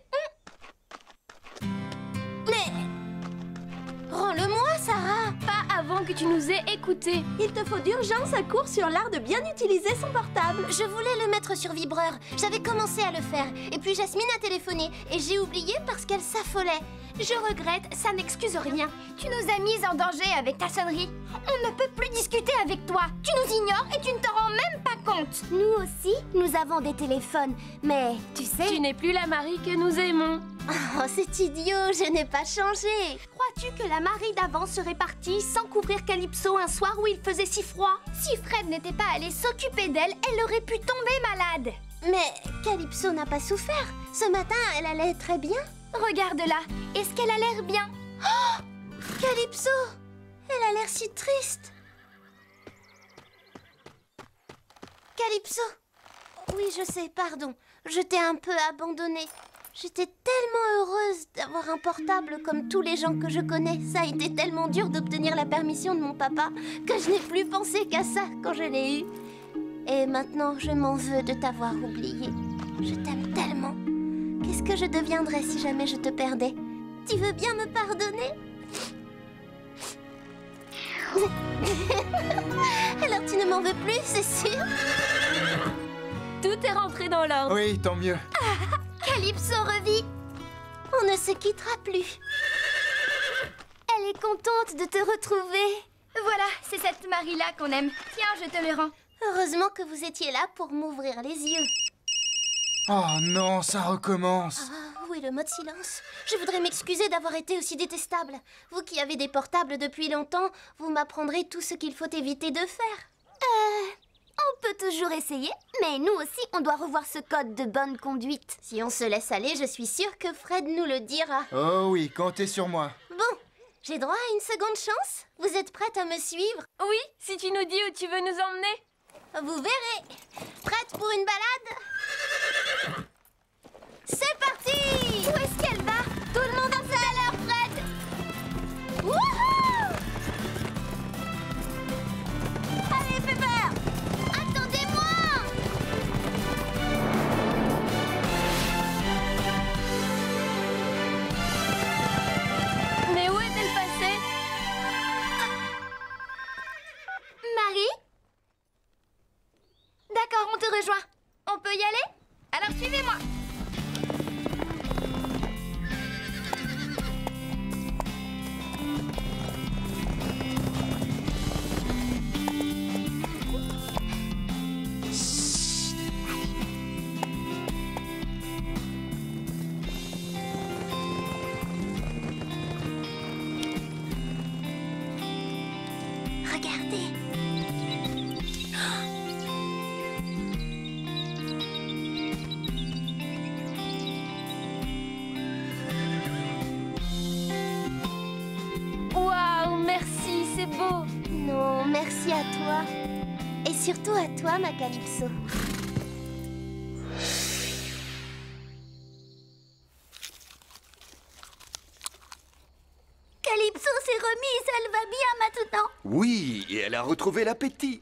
Mais... rends-le-moi, Sarah. Pas avant que tu nous aies écoutés. Il te faut d'urgence un cours sur l'art de bien utiliser son portable. Je voulais le mettre sur vibreur. J'avais commencé à le faire. Et puis Jasmine a téléphoné. Et j'ai oublié parce qu'elle s'affolait. Je regrette, ça n'excuse rien. Tu nous as mis en danger avec ta sonnerie. On ne peut plus discuter avec toi. Tu nous ignores et tu ne te rends même pas compte. Nous aussi, nous avons des téléphones. Mais tu sais... Tu n'es plus la Marie que nous aimons. Oh, c'est idiot, je n'ai pas changé. Crois-tu que la Marie d'avant serait partie sans couvrir Calypso un soir où il faisait si froid? Si Fred n'était pas allé s'occuper d'elle, elle aurait pu tomber malade. Mais Calypso n'a pas souffert. Ce matin, elle allait très bien. Regarde-la, est-ce qu'elle a l'air bien? Oh! Calypso! Elle a l'air si triste. Calypso! Oui, je sais, pardon. Je t'ai un peu abandonnée. J'étais tellement heureuse d'avoir un portable comme tous les gens que je connais. Ça a été tellement dur d'obtenir la permission de mon papa que je n'ai plus pensé qu'à ça quand je l'ai eu. Et maintenant, je m'en veux de t'avoir oublié. Je t'aime tellement. Qu'est-ce que je deviendrais si jamais je te perdais? Tu veux bien me pardonner? Alors tu ne m'en veux plus, c'est sûr? Tout est rentré dans l'ordre. Oui, tant mieux. Ah, Calypso revit. On ne se quittera plus. Elle est contente de te retrouver. Voilà, c'est cette Marie-là qu'on aime. Tiens, je te le rends. Heureusement que vous étiez là pour m'ouvrir les yeux. Oh non, ça recommence. Ah, où est le mode silence? Je voudrais m'excuser d'avoir été aussi détestable. Vous qui avez des portables depuis longtemps, vous m'apprendrez tout ce qu'il faut éviter de faire. On peut toujours essayer, mais nous aussi, on doit revoir ce code de bonne conduite. Si on se laisse aller, je suis sûre que Fred nous le dira. Oh oui, comptez sur moi. Bon, j'ai droit à une seconde chance? Vous êtes prête à me suivre? Oui, si tu nous dis où tu veux nous emmener. Vous verrez. Prête pour une balade? C'est parti! Où est-ce qu'elle va? Tout le monde en salle, alors Fred! Wouhou! Allez, Pepper! Attendez-moi! Mais où est-elle passée? Marie? D'accord, on te rejoint. On peut y aller? Alors suivez-moi. Regardez. Waouh, merci, c'est beau. Non, merci à toi. Et surtout à toi, ma Calypso. Calypso s'est remise, elle va bien maintenant. Oui, et elle a retrouvé l'appétit.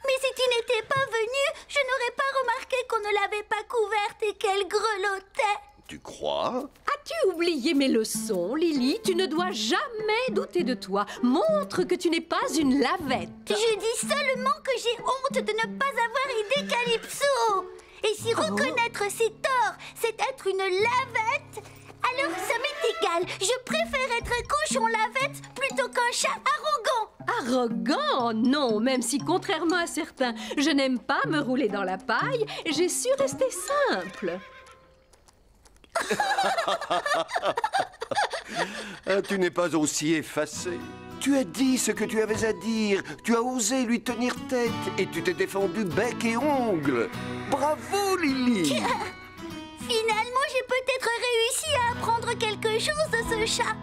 Mais si tu n'étais pas venue, je n'aurais pas remarqué qu'on ne l'avait pas couverte et qu'elle grelottait. Tu crois? As-tu oublié mes leçons, Lily? Tu ne dois jamais douter de toi. Montre que tu n'es pas une lavette. Je dis seulement que j'ai honte de ne pas avoir aidé Calypso. Et si reconnaître ses torts, c'est être une lavette, alors ça m'est égal. Je préfère être un cochon lavette plutôt qu'un chat arrogant. Arrogant? Non, même si contrairement à certains, je n'aime pas me rouler dans la paille, j'ai su rester simple. Ah, tu n'es pas aussi effacé. Tu as dit ce que tu avais à dire. Tu as osé lui tenir tête et tu t'es défendu bec et ongles. Bravo, Lily. Finalement, j'ai peut-être réussi à apprendre quelque chose de ce chat.